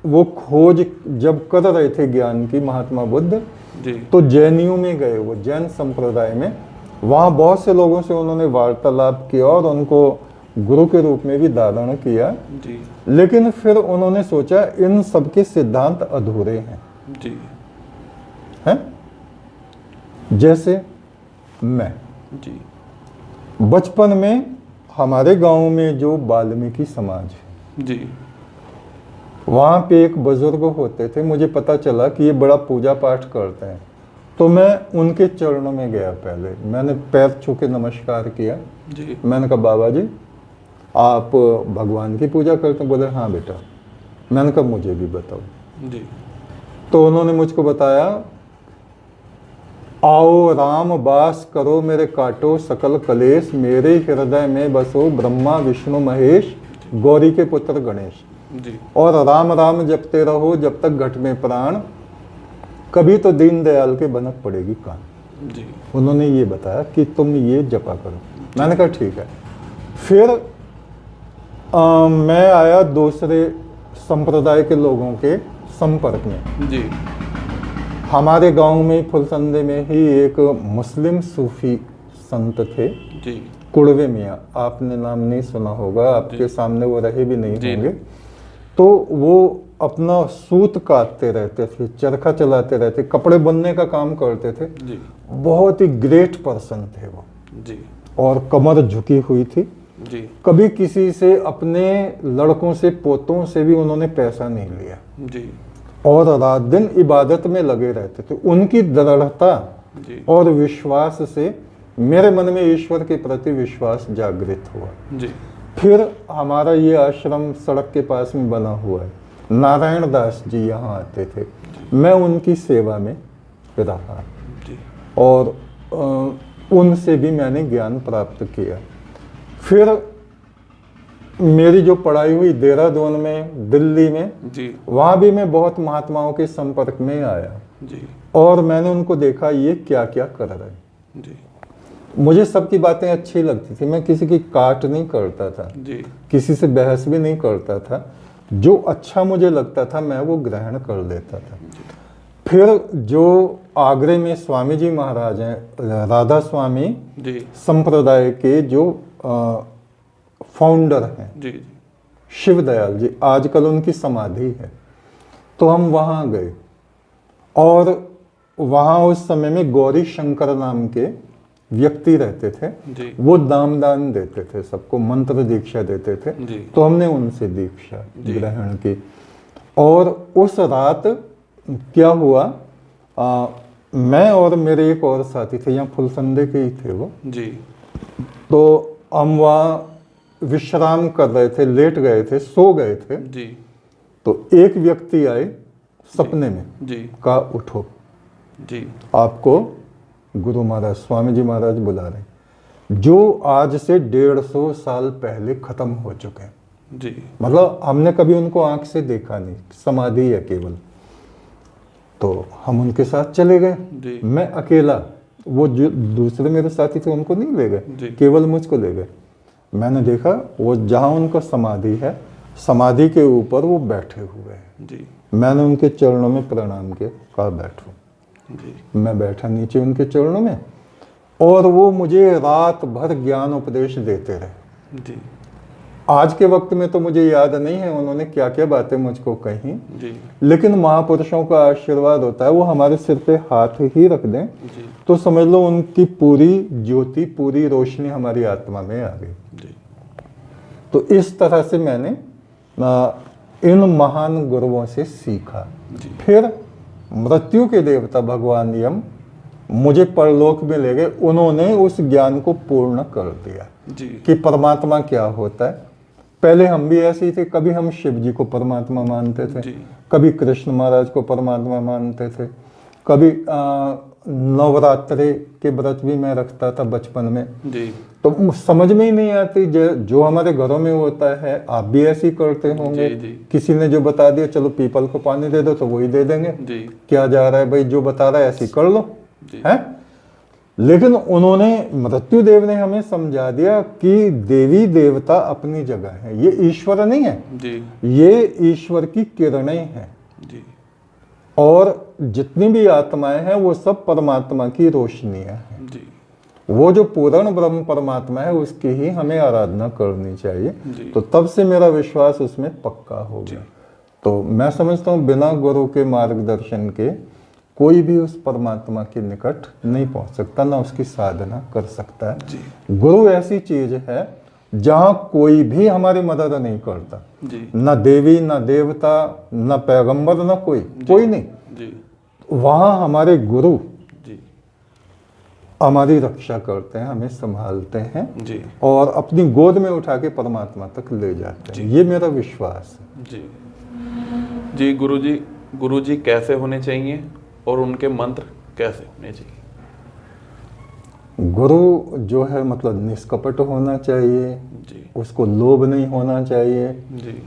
वो खोज जब कर रहे थे ज्ञान की महात्मा बुद्ध, जी तो जैनियों में गए, वो जैन संप्रदाय में, वहाँ बहुत से लोगों से उन्होंने वार्तालाप किया और उनको गुरु के रूप में भी धारण किया। जी लेकिन फिर उन्होंने सोचा इन सबके सिद्धांत अधूरे हैं। जी हैं? जैसे मैं जी बचपन में हमारे गांव में जो वाल्मीकि समाज है, जी वहाँ पे एक बुजुर्ग होते थे। मुझे पता चला कि ये बड़ा पूजा पाठ करते हैं, तो मैं उनके चरणों में गया। पहले मैंने पैर छू के नमस्कार किया। जी मैंने कहा बाबा जी आप भगवान की पूजा करते हैं? बोले हाँ बेटा। मैंने कहा मुझे भी बताओ। जी तो उन्होंने मुझको बताया, आओ राम बास करो मेरे काटो सकल कलेश, मेरे हृदय में बसो ब्रह्मा विष्णु महेश, गौरी के पुत्र गणेश। जी और राम राम जपते रहो जब तक घट में प्राण, कभी तो दीनदयाल के बनक पड़ेगी कान। जी उन्होंने ये बताया कि तुम ये जपा करो। मैंने कहा ठीक है। फिर मैं आया दूसरे संप्रदाय के लोगों के संपर्क में। जी हमारे गांव में फुलसंदे में ही एक मुस्लिम सूफी संत थे, जी कुड़वे मियाँ। आपने नाम नहीं सुना होगा, आपके सामने वो रहे भी नहीं जी। होंगे। तो वो अपना सूत काटते रहते थे, चरखा चलाते रहते, कपड़े बुनने का काम करते थे। जी बहुत ही ग्रेट पर्सन थे वो, जी और कमर झुकी हुई थी। जी कभी किसी से, अपने लड़कों से, पोतों से भी उन्होंने पैसा नहीं लिया, जी और रात दिन इबादत में लगे रहते थे। उनकी दृढ़ता जी और विश्वास से मेरे मन में ईश्वर के प्रति विश्वास जागृत हुआ। जी फिर हमारा ये आश्रम सड़क के पास में बना हुआ है। नारायण दास जी यहाँ आते थे, मैं उनकी सेवा में रहा जी और उनसे भी मैंने ज्ञान प्राप्त किया। फिर मेरी जो पढ़ाई हुई देहरादून में, दिल्ली में, जी वहाँ भी मैं बहुत महात्माओं के संपर्क में आया जी और मैंने उनको देखा ये क्या क्या कर रहे हैं। जी मुझे सबकी बातें अच्छी लगती थी, मैं किसी की काट नहीं करता था, जी किसी से बहस भी नहीं करता था। जो अच्छा मुझे लगता था मैं वो ग्रहण कर लेता था। फिर जो आगरे में स्वामी जी महाराज हैं, राधा स्वामी जी संप्रदाय के जो फाउंडर हैं, जी जी शिव दयाल जी, आजकल उनकी समाधि है। तो हम वहाँ गए और वहाँ उस समय में गौरी शंकर नाम के व्यक्ति रहते थे। जी वो दान देते थे, सबको मंत्र दीक्षा देते थे। जी तो हमने उनसे दीक्षा जी। ग्रहण की। और उस रात क्या हुआ, मैं और मेरे एक और साथी थे, यहाँ फुलसंदे के ही थे वो। जी तो हम वहाँ विश्राम कर रहे थे, लेट गए थे, सो गए थे। जी तो एक व्यक्ति आए सपने में, जी कहा उठो, जी आपको गुरु महाराज स्वामी जी महाराज बुला रहे, जो आज से 150 साल पहले खत्म हो चुके हैं। जी मतलब हमने कभी उनको आंख से देखा नहीं, समाधि है केवल। तो हम उनके साथ चले गए, जी मैं अकेला, वो जो दूसरे मेरे साथी थे उनको नहीं ले गए, जी केवल मुझको ले गए। मैंने देखा वो जहाँ उनका समाधि है, समाधि के ऊपर वो बैठे हुए हैं। जी मैंने उनके चरणों में प्रणाम किया, कहा बैठो। जी मैं बैठा नीचे उनके चरणों में, और वो मुझे रात भर ज्ञान उपदेश देते रहे। जी आज के वक्त में तो मुझे याद नहीं है उन्होंने क्या क्या बातें मुझको कही, जी लेकिन महापुरुषों का आशीर्वाद होता है, वो हमारे सिर पे हाथ ही रख दें जी तो समझ लो उनकी पूरी ज्योति, पूरी रोशनी हमारी आत्मा में आ गई। जी तो इस तरह से मैंने इन महान गुरुओं से सीखा। जी फिर मृत्यु के देवता भगवान यम मुझे परलोक में ले गए, उन्होंने उस ज्ञान को पूर्ण कर दिया जी कि परमात्मा क्या होता है। पहले हम भी ऐसे ही थे, कभी हम शिव जी को परमात्मा मानते थे, जी कभी कृष्ण महाराज को परमात्मा मानते थे, कभी नवरात्रे के व्रत भी मैं रखता था बचपन में। जी तो समझ में ही नहीं आती, जो हमारे घरों में होता है आप भी ऐसे ही करते होंगे। जी, जी। किसी ने जो बता दिया चलो पीपल को पानी दे दो तो वही दे देंगे, जी क्या जा रहा है भाई, जो बता रहा है ऐसे ही कर लो, जी है। लेकिन उन्होंने, मृत्यु देव ने हमें समझा दिया कि देवी देवता अपनी जगह है, ये ईश्वर नहीं है, जी ये ईश्वर की किरणें हैं। जी और जितनी भी आत्माएं हैं वो सब परमात्मा की रोशनियां हैं। जी वो जो पूर्ण ब्रह्म परमात्मा है उसकी ही हमें आराधना करनी चाहिए। जी। तो तब से मेरा विश्वास उसमें पक्का हो गया। तो मैं समझता हूँ बिना गुरु के मार्गदर्शन के कोई भी उस परमात्मा के निकट नहीं पहुंच सकता, ना उसकी साधना कर सकता है। जी गुरु ऐसी चीज है जहां कोई भी हमारी मदद नहीं करता, जी ना देवी, ना देवता, ना पैगंबर, ना कोई नहीं। जी वहां हमारे गुरु जी हमारी रक्षा करते हैं, हमें संभालते हैं जी और अपनी गोद में उठा के परमात्मा तक ले जाते हैं। ये मेरा विश्वास है। जी जी गुरुजी कैसे होने चाहिए और उनके मंत्र कैसे होने चाहिए? गुरु जो है मतलब निष्कपट होना चाहिए, जी उसको लोभ नहीं होना चाहिए, जी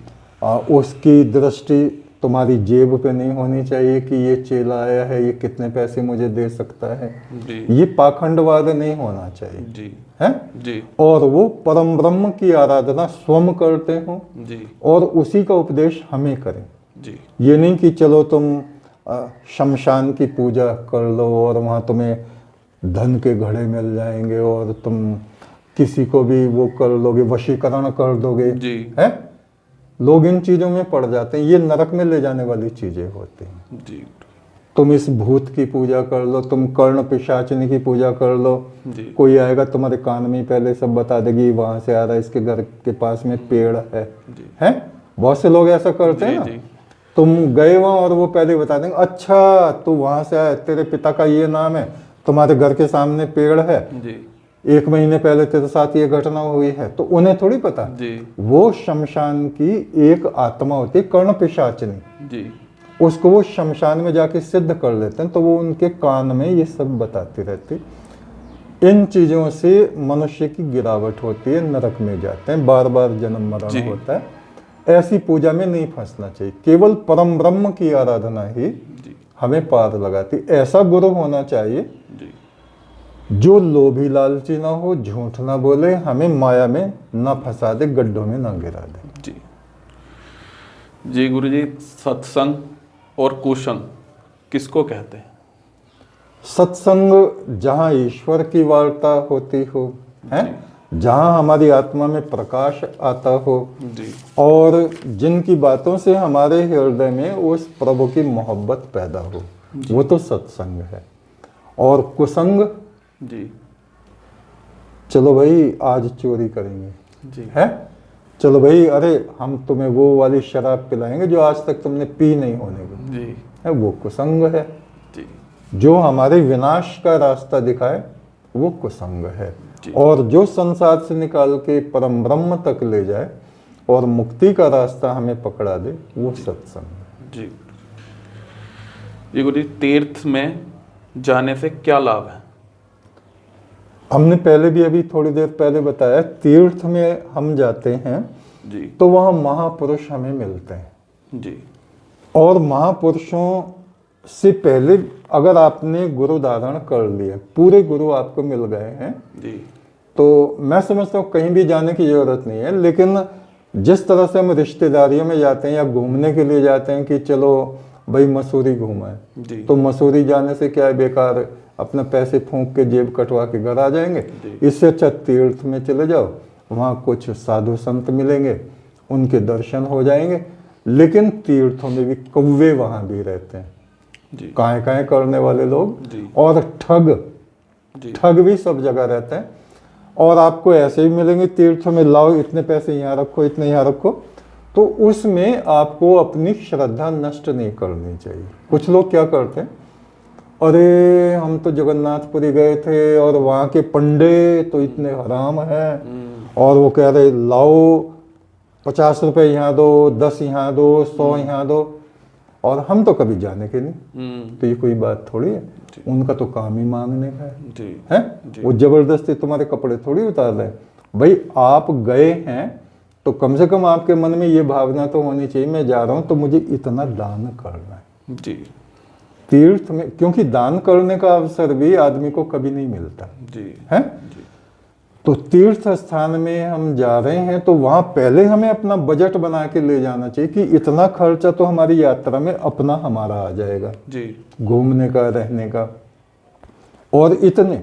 उसकी दृष्टि तुम्हारी जेब पे नहीं होनी चाहिए कि ये चेला आया है, ये कितने पैसे मुझे दे सकता है। जी ये पाखंडवाद नहीं होना चाहिए, जी है। जी और वो परम ब्रह्म की आराधना स्वयं करते हो जी और उसी का उपदेश हमें करें। जी ये नहीं कि चलो तुम शमशान की पूजा कर लो और वहाँ तुम्हें धन के घड़े मिल जाएंगे और तुम किसी को भी वो कर लोगे, वशीकरण कर दोगे, जी है। लोग इन चीज़ों में पड़ जाते हैं, ये नरक में ले जाने वाली चीज़ें होती हैं। जी तुम इस भूत की पूजा कर लो, तुम कर्ण पिशाचिनी की पूजा कर लो, जी कोई आएगा तुम्हारे कान में पहले सब बता देगी वहाँ से आ रहा है, इसके घर के पास में पेड़ है, जी है। बहुत से लोग ऐसा करते हैं ना, जी तुम गए वहाँ और वो पहले बता देंगे अच्छा तू वहाँ से आया, तेरे पिता का ये नाम है, तुम्हारे घर के सामने पेड़ है, जी 1 महीने पहले तेरे साथ ये घटना हुई है। तो उन्हें थोड़ी पता, जी वो शमशान की एक आत्मा होती है कर्ण पिशाचिनी, जी उसको वो शमशान में जाके सिद्ध कर लेते हैं, तो वो उनके कान में ये सब बताती रहती। इन चीज़ों से मनुष्य की गिरावट होती है, नरक में जाते हैं, बार बार जन्म मरण होता है। ऐसी पूजा में नहीं फंसना चाहिए, केवल परम ब्रह्म की आराधना ही जी हमें पार लगाती। ऐसा गुरु होना चाहिए जी जो लोभी लालची ना हो, झूठ ना बोले, हमें माया में ना फंसा दे, गड्ढों में ना गिरा दे। जी जी गुरुजी, सत्संग और कुसंग किसको कहते हैं? सत्संग जहाँ ईश्वर की वार्ता होती हो, है, जहाँ हमारी आत्मा में प्रकाश आता हो जी और जिनकी बातों से हमारे हृदय में उस प्रभु की मोहब्बत पैदा हो, वो तो सत्संग है। और कुसंग, जी चलो भाई आज चोरी करेंगे, जी है, चलो भाई अरे हम तुम्हें वो वाली शराब पिलाएंगे जो आज तक तुमने पी नहीं होने की, जी है, वो कुसंग है। जी जो हमारे विनाश का रास्ता दिखाए वो कुसंग है। जी। और जो संसार से निकाल के परम ब्रह्म तक ले जाए और मुक्ति का रास्ता हमें पकड़ा दे, वो सत्संग है। जी जी गुरु जी, तीर्थ में जाने से क्या लाभ है? हमने पहले भी अभी थोड़ी देर पहले बताया, तीर्थ में हम जाते हैं जी तो वहाँ महापुरुष हमें मिलते हैं। जी और महापुरुषों से पहले अगर आपने गुरु धारण कर लिए, पूरे गुरु आपको मिल गए हैं, जी तो मैं समझता हूँ कहीं भी जाने की जरूरत नहीं है। लेकिन जिस तरह से हम रिश्तेदारियों में जाते हैं या घूमने के लिए जाते हैं कि चलो भाई मसूरी घूमाए, जी तो मसूरी जाने से क्या है, बेकार अपना पैसे फूंक के जेब कटवा के घर आ जाएंगे। इससे अच्छा तीर्थ में चले जाओ, वहाँ कुछ साधु संत मिलेंगे, उनके दर्शन हो जाएंगे। लेकिन तीर्थों में भी कौवे वहाँ भी रहते हैं, जी काहे करने वाले लोग, जी और ठग जी ठग भी सब जगह रहते हैं। और आपको ऐसे भी मिलेंगे तीर्थों में, लाओ इतने पैसे यहाँ रखो, इतने यहाँ रखो। तो उसमें आपको अपनी श्रद्धा नष्ट नहीं करनी चाहिए। कुछ लोग क्या करते हैं, अरे हम तो जगन्नाथपुरी गए थे और वहाँ के पंडे तो इतने हराम हैं, और वो कह रहे लाओ 50 रुपए यहाँ दो, 10 यहाँ दो, 100 यहाँ दो, और हम तो कभी जाने के नहीं। तो ये कोई बात थोड़ी है, उनका तो काम ही मांगने का जी है। वो जबरदस्ती तुम्हारे कपड़े थोड़ी उतार रहे। भाई आप गए हैं तो कम से कम आपके मन में ये भावना तो होनी चाहिए, मैं जा रहा हूँ तो मुझे इतना दान करना है जी तीर्थ में, क्योंकि दान करने का अवसर भी आदमी को कभी नहीं मिलता जी है। जी तो तीर्थ स्थान में हम जा रहे हैं तो वहां पहले हमें अपना बजट बना के ले जाना चाहिए कि इतना खर्चा तो हमारी यात्रा में अपना हमारा आ जाएगा, जी घूमने का, रहने का, और इतने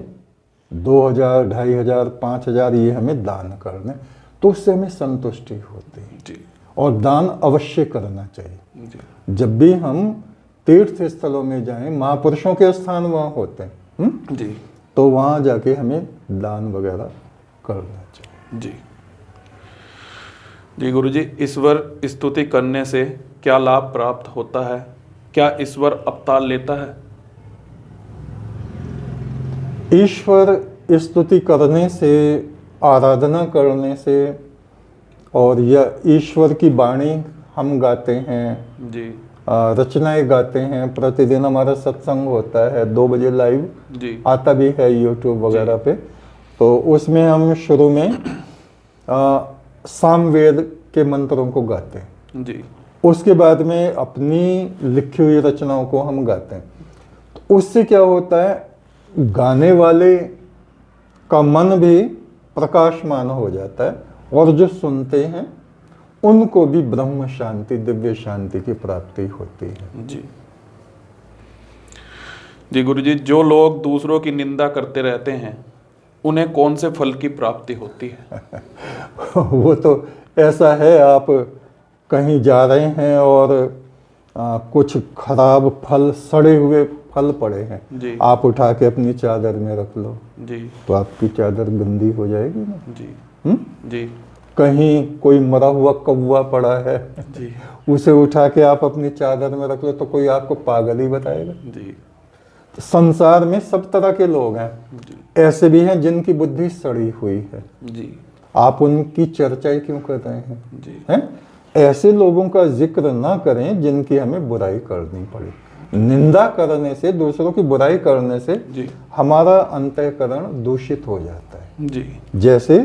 2000, 2500, 5000 ये हमें दान करने, तो उससे हमें संतुष्टि होती है। जी और दान अवश्य करना चाहिए। जी जब भी हम तीर्थ स्थलों में जाएं, महापुरुषों के स्थान वहाँ होते हैं, जी तो वहाँ जाके हमें दान वगैरह करना चाहिए। जी जी गुरु जी, ईश्वर स्तुति करने से क्या लाभ प्राप्त होता है? क्या ईश्वर अवतार लेता है? ईश्वर स्तुति करने से, आराधना करने से, और यह ईश्वर की वाणी हम गाते हैं, जी रचनाएं गाते हैं। प्रतिदिन हमारा सत्संग होता है 2 बजे लाइव जी आता भी है यूट्यूब वगैरह पे। तो उसमें हम शुरू में सामवेद के मंत्रों को गाते हैं, जी उसके बाद में अपनी लिखी हुई रचनाओं को हम गाते हैं। तो उससे क्या होता है, गाने वाले का मन भी प्रकाशमान हो जाता है, और जो सुनते हैं उनको भी ब्रह्म शांति, दिव्य शांति की प्राप्ति होती है। जी जी गुरु जी, जो लोग दूसरों की निंदा करते रहते हैं उन्हें कौन से फल की प्राप्ति होती है? वो तो ऐसा है, आप कहीं जा रहे हैं और कुछ खराब फल, सड़े हुए फल पड़े हैं, जी आप उठा के अपनी चादर में रख लो, जी तो आपकी चादर गंदी हो जाएगी ना। जी जी कहीं कोई मरा हुआ कौवा पड़ा है, जी उसे उठा के आप अपनी चादर में रख लो, तो कोई आपको पागल ही बताएगा। जी संसार में सब तरह के लोग हैं, जी ऐसे भी हैं जिनकी बुद्धि सड़ी हुई है, जी आप उनकी चर्चा क्यों कर रहे हैं? जी हैं? ऐसे लोगों का जिक्र ना करें जिनकी हमें बुराई करनी पड़े। निंदा करने से, दूसरों की बुराई करने से जी हमारा अंतःकरण दूषित हो जाता है। जी जैसे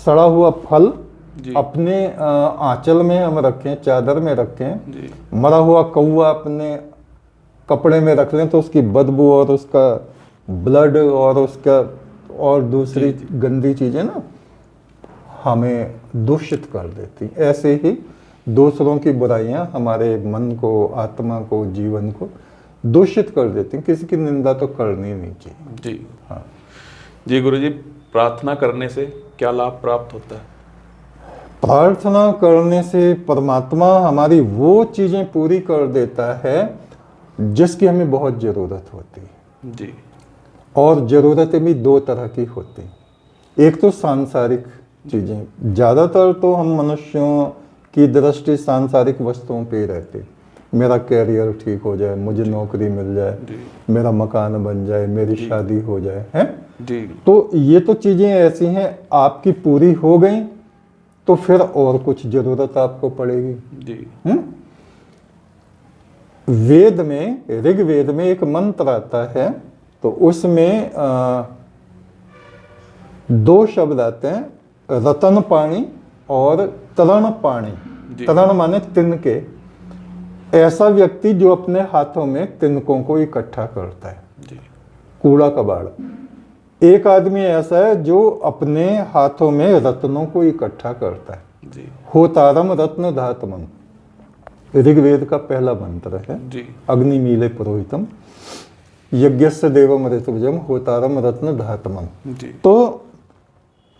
सड़ा हुआ फल जी अपने आंचल में हम रखें, चादर में रखें, जी मरा हुआ कौवा अपने कपड़े में रख लें, तो उसकी बदबू और उसका ब्लड और उसका और दूसरी गंदी चीजें ना हमें दूषित कर देती। ऐसे ही दूसरों की बुराइयां हमारे मन को, आत्मा को, जीवन को दूषित कर देती हैं। किसी की निंदा तो करनी नहीं चाहिए। जी हाँ जी गुरुजी, प्रार्थना करने से क्या लाभ प्राप्त होता है? प्रार्थना करने से परमात्मा हमारी वो चीज़ें पूरी कर देता है जिसकी हमें बहुत ज़रूरत होती है। जी और ज़रूरतें भी दो तरह की होती हैं। एक तो सांसारिक चीज़ें, ज़्यादातर तो हम मनुष्यों की दृष्टि सांसारिक वस्तुओं पे ही रहती है। मेरा कैरियर ठीक हो जाए, मुझे नौकरी मिल जाए, मेरा मकान बन जाए, मेरी शादी हो जाए, है जी। तो ये तो चीज़ें ऐसी हैं, आपकी पूरी हो गई तो फिर और कुछ ज़रूरत आपको पड़ेगी। जी वेद में, ऋग्वेद में एक मंत्र आता है, तो उसमें दो शब्द आते हैं, रतन पाणी और तरण पाणी। तरण माने तिनके। ऐसा व्यक्ति जो अपने हाथों में तिनकों को इकट्ठा करता है, जी। कूड़ा कबाड़। एक आदमी ऐसा है जो अपने हाथों में रत्नों को इकट्ठा करता है। जी। होतारम रत्न धातमम ऋग्वेद का पहला मंत्र है। जी। अग्निमीले पुरोहितम यज्ञस्य देवम ऋतुजम होतारम रत्न धातमम। जी। तो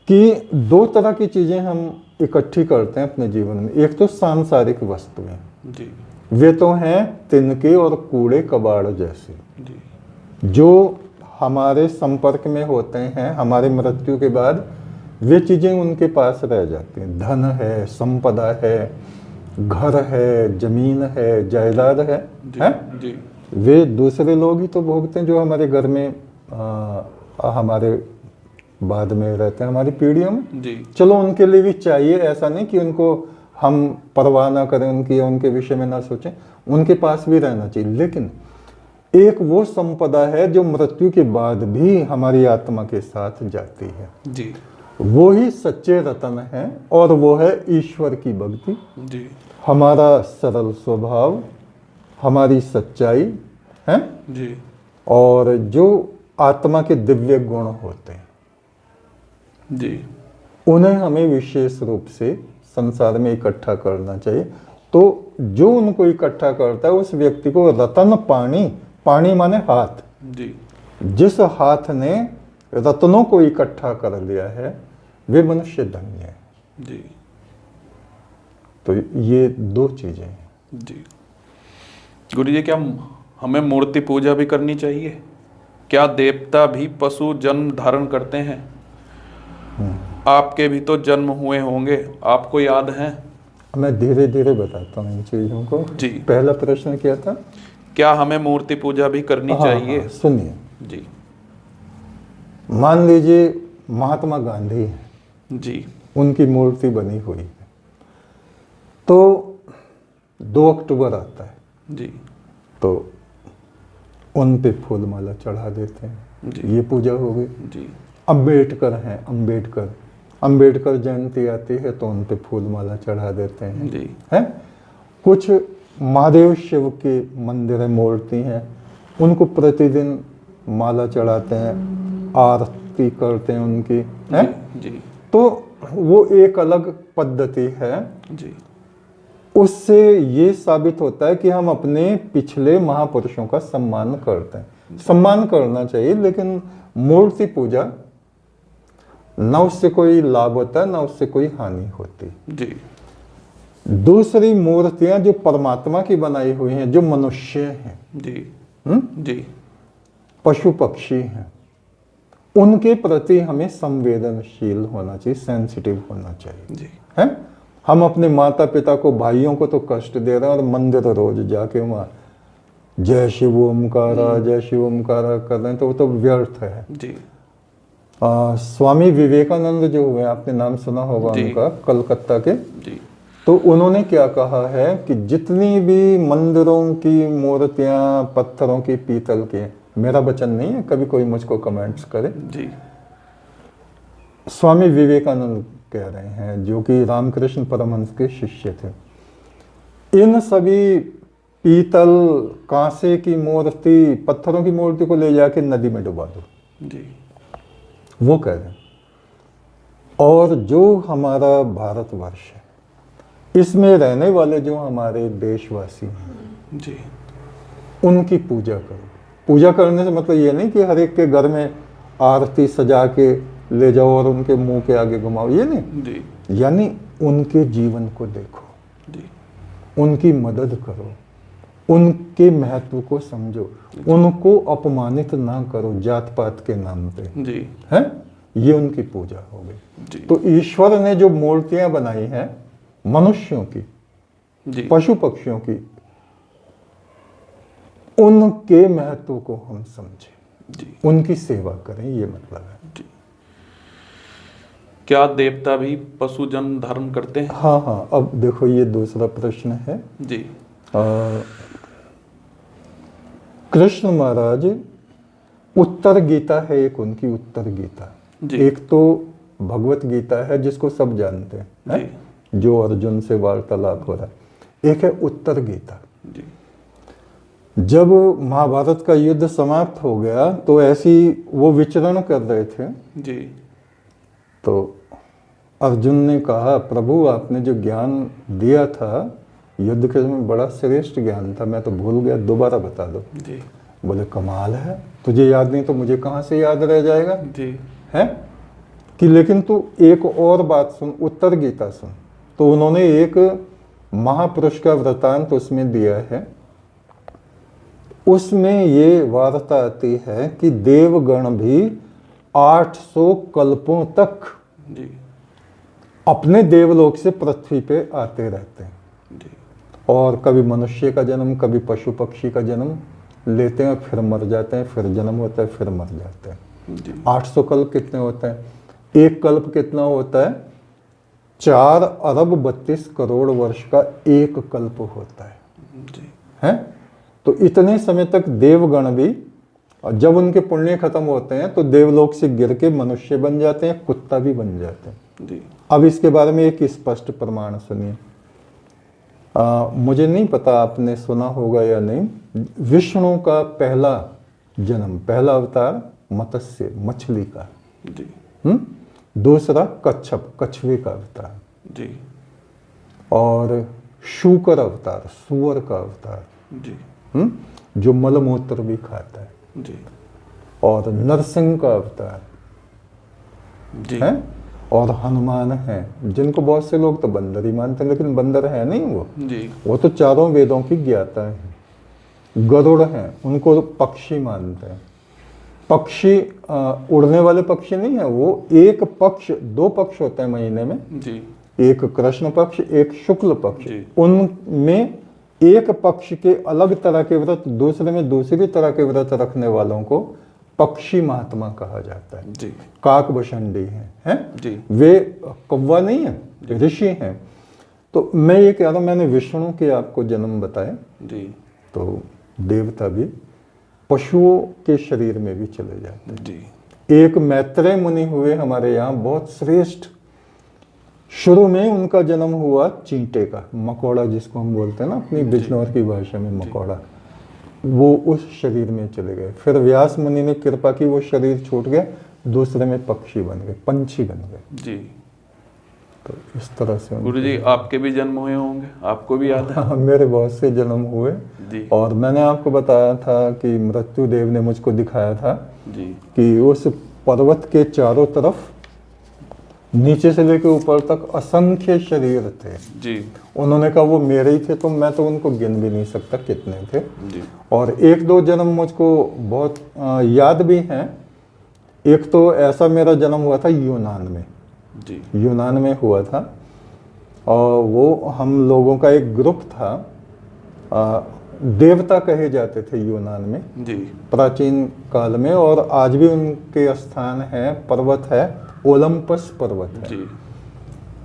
कि दो तरह की चीजें हम इकट्ठी करते हैं अपने जीवन में। एक तो सांसारिक वस्तुएं, जी। वे तो हैं तिनके और कूड़े कबाड़ जैसे, जी। जो हमारे संपर्क में होते हैं। हमारे मृत्यु के बाद वे चीजें उनके पास रह जाती हैं। धन है, संपदा है, घर है, जमीन है, जायदाद है, जी। वे दूसरे लोग ही तो भोगते हैं जो हमारे घर में हमारे बाद में रहते हैं, हमारी पीढ़ियों में। जी। चलो उनके लिए भी चाहिए, ऐसा नहीं कि उनको हम परवाह ना करें उनकी, उनके विषय में ना सोचें, उनके पास भी रहना चाहिए। लेकिन एक वो संपदा है जो मृत्यु के बाद भी हमारी आत्मा के साथ जाती है। जी। वो ही सच्चे रतन है, और वो है ईश्वर की भक्ति, जी। हमारा सरल स्वभाव, हमारी सच्चाई है, जी। और जो आत्मा के दिव्य गुण होते हैं, जी। उन्हें हमें विशेष रूप से संसार में इकट्ठा करना चाहिए। तो जो उनको इकट्ठा करता है उस व्यक्ति को रतन पाणी, पाणी माने हाथ, जी। जिस हाथ ने रत्नों को इकट्ठा कर लिया है वे मनुष्य धन्य है। जी। तो ये दो चीजें हैं। जी गुरु जी, क्या हमें मूर्ति पूजा भी करनी चाहिए? क्या देवता भी पशु जन्म धारण करते हैं? आपके भी तो जन्म हुए होंगे, आपको याद है? मैं धीरे धीरे बताता हूँ इन चीजों को। जी। पहला प्रश्न क्या था? क्या हमें मूर्ति पूजा भी करनी चाहिए? हाँ, सुनिए जी। मान लीजिए महात्मा गांधी हैं, जी। उनकी मूर्ति बनी हुई है, तो 2 अक्टूबर आता है, जी। तो उन पे फूल माला चढ़ा देते हैं, जी। ये पूजा हो गई। जी। अंबेडकर हैं, अंबेडकर जयंती आती है तो उन पे फूल माला चढ़ा देते हैं। जी। है कुछ महादेव शिव के मंदिर है, मूर्ति हैं, उनको प्रतिदिन माला चढ़ाते हैं, आरती करते हैं उनकी, है। जी। तो वो एक अलग पद्धति है। जी। उससे ये साबित होता है कि हम अपने पिछले महापुरुषों का सम्मान करते हैं। सम्मान करना चाहिए, लेकिन मूर्ति पूजा न उससे कोई लाभ होता है, न उससे कोई हानि होती। जी। दूसरी मूर्तियां जो परमात्मा की बनाई हुई हैं, जो मनुष्य हैं, जी। जी। पशु पक्षी हैं, उनके प्रति हमें संवेदनशील होना चाहिए, सेंसिटिव होना चाहिए। जी। है हम अपने माता पिता को, भाइयों को तो कष्ट दे रहे हैं, और मंदिर रोज जाके वहाँ जय शिव ओमकारा, जय शिव ओमकारा कर रहे हैं, तो वो तो व्यर्थ है। जी। स्वामी विवेकानंद जो हुए, आपने नाम सुना होगा उनका, कलकत्ता के। जी। तो उन्होंने क्या कहा है कि जितनी भी मंदिरों की मूर्तियां पत्थरों की, पीतल की, मेरा वचन नहीं है, कभी कोई मुझको कमेंट्स करे, जी। स्वामी विवेकानंद कह रहे हैं, जो कि रामकृष्ण परमहंस के शिष्य थे, इन सभी पीतल, कांसे की मूर्ति, पत्थरों की मूर्ति को ले जाके नदी में डुबा दो। जी। वो कह रहे हैं। और जो हमारा भारतवर्ष है, इसमें रहने वाले जो हमारे देशवासी हैं, जी, उनकी पूजा करो। पूजा करने से मतलब ये नहीं कि हर एक के घर में आरती सजा के ले जाओ और उनके मुंह के आगे घुमाओ, ये नहीं जी यानी उनके जीवन को देखो, जी उनकी मदद करो, उनके महत्व को समझो, उनको अपमानित ना करो जात पात के नाम पे, जी है ये उनकी पूजा हो गई। जी तो ईश्वर ने जो मूर्तियां बनाई हैं मनुष्यों की, जी पशु पक्षियों की, उनके महत्व को हम समझें, जी उनकी सेवा करें, ये मतलब है। जी। क्या देवता भी पशु जन्म धारण करते हैं? हाँ हाँ, अब देखो ये दूसरा प्रश्न है। जी कृष्ण महाराज, उत्तर गीता है एक उनकी उत्तर गीता, जी। एक तो भगवत गीता है जिसको सब जानते हैं, है? जो अर्जुन से वार्तालाप हो रहा है, एक है उत्तर गीता। जी जब महाभारत का युद्ध समाप्त हो गया तो ऐसी वो विचरण कर रहे थे, जी तो अर्जुन ने कहा प्रभु आपने जो ज्ञान दिया था युद्ध के समय बड़ा श्रेष्ठ ज्ञान था, मैं तो भूल गया, दोबारा बता दो। जी बोले कमाल है, तुझे याद नहीं तो मुझे कहाँ से याद रह जाएगा, जी है कि लेकिन तू एक और बात सुन, उत्तर गीता सुन। तो उन्होंने एक महापुरुष का वृतांत उसमें दिया है, उसमें ये वार्ता आती है कि देवगण भी 800 कल्पों तक जी अपने देवलोक से पृथ्वी पे आते रहते हैं, जी और कभी मनुष्य का जन्म, कभी पशु पक्षी का जन्म लेते हैं, फिर मर जाते हैं, फिर जन्म होता है, फिर मर जाते हैं। जी 800 कल्प कितने होते हैं? एक कल्प कितना होता है? 4 अरब 32 करोड़ वर्ष का एक कल्प होता है, जी है? तो इतने समय तक देवगण भी, और जब उनके पुण्य खत्म होते हैं तो देवलोक से गिर के मनुष्य बन जाते हैं, कुत्ता भी बन जाते हैं। जी अब इसके बारे में एक स्पष्ट प्रमाण सुनिए। मुझे नहीं पता आपने सुना होगा या नहीं, विष्णु का पहला जन्म, पहला अवतार मत्स्य, मछली का, जी दूसरा कच्छप, कछुए का अवतार, जी और शूकर अवतार, सुअर का अवतार, जी जो मलमूत्र भी खाता है, जी और नरसिंह का अवतार जी है, और हनुमान है, जिनको बहुत से लोग तो बंदर ही मानते हैं, लेकिन बंदर है नहीं जी वो तो चारों वेदों की ज्ञाता है। गरुड़ हैं, उनको पक्षी मानते हैं। पक्षी उड़ने वाले पक्षी नहीं है, वो एक पक्ष, 2 पक्ष होते हैं महीने में, जी एक कृष्ण पक्ष, एक शुक्ल पक्ष, जी। उनमें एक पक्ष के अलग तरह के व्रत, दूसरे में दूसरी तरह के व्रत रखने वालों को पक्षी महात्मा कहा जाता है। जी काकभषणी हैं, जी वे कौवा नहीं है, ऋषि हैं। तो मैं ये कह रहा हूँ, मैंने विष्णु के आपको जन्म बताया, जी तो देवता भी पशुओं के शरीर में भी चले जाते हैं। जी एक मैत्रेय मुनि हुए हमारे यहाँ, बहुत श्रेष्ठ। शुरू में उनका जन्म हुआ चींटे का, मकोड़ा जिसको हम बोलते हैं ना अपनी बिजनौर की भाषा में, मकोड़ा, वो उस शरीर में चले गए। फिर व्यास मुनि ने कृपा की, वो शरीर छूट गया, दूसरे में पक्षी बन गए, पंछी बन गए। जी तो इस तरह से गुरु जी आपके भी जन्म हुए होंगे, आपको भी याद है? हाँ, मेरे बहुत से जन्म हुए। जी और मैंने आपको बताया था कि मृत्यु देव ने मुझको दिखाया था जी कि उस पर्वत के चारों तरफ नीचे से लेकर ऊपर तक असंख्य शरीर थे। जी उन्होंने कहा वो मेरे ही थे, तो मैं तो उनको गिन भी नहीं सकता कितने थे। जी और 1-2 जन्म मुझको बहुत याद भी हैं। एक तो ऐसा मेरा जन्म हुआ था यूनान में, जी यूनान में हुआ था, और वो हम लोगों का एक ग्रुप था, देवता कहे जाते थे यूनान में जी प्राचीन काल में, और आज भी उनके स्थान है, पर्वत है, ओलंपस पर्वत है। जी